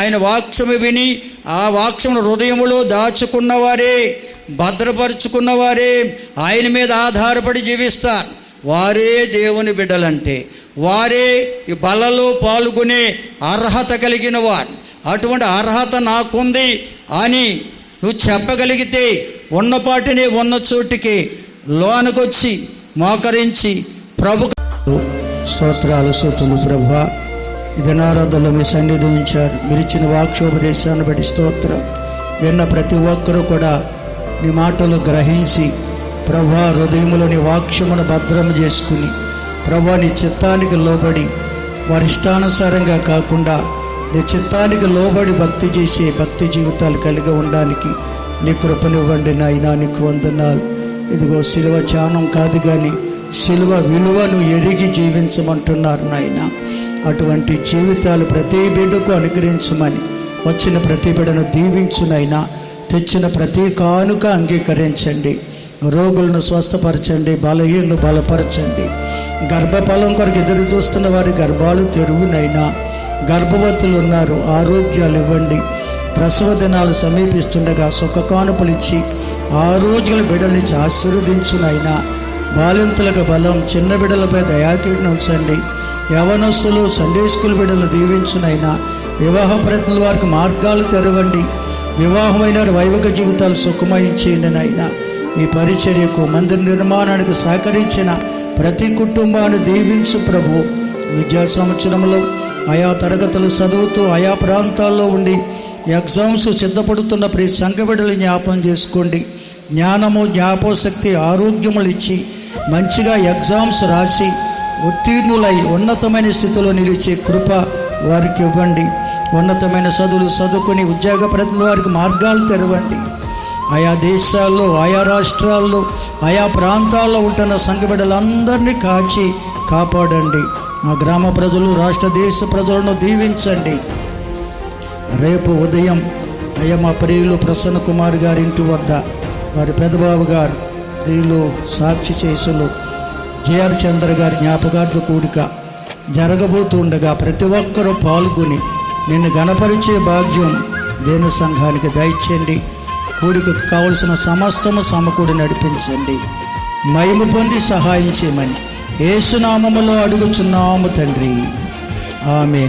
ఆయన వాక్యము విని ఆ వాక్యమును హృదయములో దాచుకున్నవారే, భద్రపరుచుకున్నవారే, ఆయన మీద ఆధారపడి జీవిస్తారు. వారే దేవుని బిడ్డలంటే, వారే ఈ బలలో పాల్గొనే అర్హత కలిగిన వారు. అటువంటి అర్హత నాకుంది అని నువ్వు చెప్పగలిగితే ఉన్నపాటిని ఉన్న చోటికి లోనకొచ్చి మోకరించి ప్రభు స్తోత్రాలు స్తుతులు. ప్రభువా, ఇది నారాధనలో మీ సన్నిధి ఉంచారు. మీరు ఇచ్చిన వాక్యోపదేశాన్ని బట్టి స్తోత్రం. విన్న ప్రతి ఒక్కరూ కూడా నీ మాటలు గ్రహించి ప్రభువా హృదయంలో నీ వాక్యమును భద్రం చేసుకుని ప్రభువా నీ చిత్తానికి లోబడి వారి ఇష్టానుసారంగా కాకుండా నీ చిత్తానికి లోబడి భక్తి చేసే భక్తి జీవితాలు కలిగి ఉండడానికి నీ కృపనివ్వండి నాయనా. నీకు వందనాలు. ఇదిగో సిలువ ధ్యానం కాదు కానీ సిలువ విలువను ఎరిగి జీవించమంటున్నారు నాయన. అటువంటి జీవితాలు ప్రతి బిడ్డకు అనుగ్రహించమని, వచ్చిన ప్రతి బిడ్డను దీవించునైనా, తెచ్చిన ప్రతి కానుక అంగీకరించండి. రోగులను స్వస్థపరచండి, బలహీనను బలపరచండి. గర్భఫలం కొరకు ఎదురు చూస్తున్న వారి గర్భాలు తెరువునైనా, గర్భవతులు ఉన్నారు ఆరోగ్యాలు ఇవ్వండి. ప్రసవ దినాలు సమీపిస్తుండగా సుఖకానుపులు ఇచ్చి ఆరోగ్యాల బిడ్డలిచ్చి ఆశీర్వదించునైనా. బాలింతలకు బలం, చిన్న బిడ్డలపై దయాకీర్తిని ఉంచండి. యవనస్తులు సండే స్కూల్ బిడ్డలు దీవించునైనా. వివాహ ప్రయత్నాల వారికి మార్గాలు తెరవండి. వివాహమైన వైవిక జీవితాలు సుఖమయం చేయండి నాయనా. ఈ పరిచర్యకు మందిర నిర్మాణానికి సహకరించిన ప్రతి కుటుంబాన్ని దీవించు ప్రభు. విద్యా సంవత్సరంలో ఆయా తరగతులు చదువుతూ ఆయా ప్రాంతాల్లో ఉండి ఎగ్జామ్స్ సిద్ధపడుతున్న ప్రతి సంఘ బిడ్డలు జ్ఞాపం చేసుకోండి. జ్ఞానము, జ్ఞాపశక్తి, ఆరోగ్యములు ఇచ్చి మంచిగా ఎగ్జామ్స్ రాసి ఉత్తీర్ణులై ఉన్నతమైన స్థితిలో నిలిచే కృప వారికి ఇవ్వండి. ఉన్నతమైన చదువులు చదువుకొని ఉద్యోగ ప్రయత్నాల వారికి మార్గాలు తెరవండి. ఆయా దేశాల్లో, ఆయా రాష్ట్రాల్లో, ఆయా ప్రాంతాల్లో ఉంటున్న సంఘ బిడ్డలందరినీ కాచి కాపాడండి. మా గ్రామ ప్రజలు, రాష్ట్ర దేశ ప్రజలను దీవించండి. రేపు ఉదయం మా ప్రియులు ప్రసన్న కుమార్ గారి ఇంటి వద్ద వారి పెదబాబు గారు ప్రియులు సాక్షి చేసులు జేఆర్ చంద్ర గారి జ్ఞాపకార్థ కూడిక జరగబోతుండగా ప్రతి ఒక్కరూ పాల్గొని నిన్ను గణపరిచే భాగ్యం దేని సంఘానికి దయచేయండి. కూడికకు కావలసిన సమస్తము సమకూడి నడిపించండి. మహిమ పొంది సహాయం చేయమని యేసు నామములో అడుగుచున్నాము తండ్రి. ఆమేన్.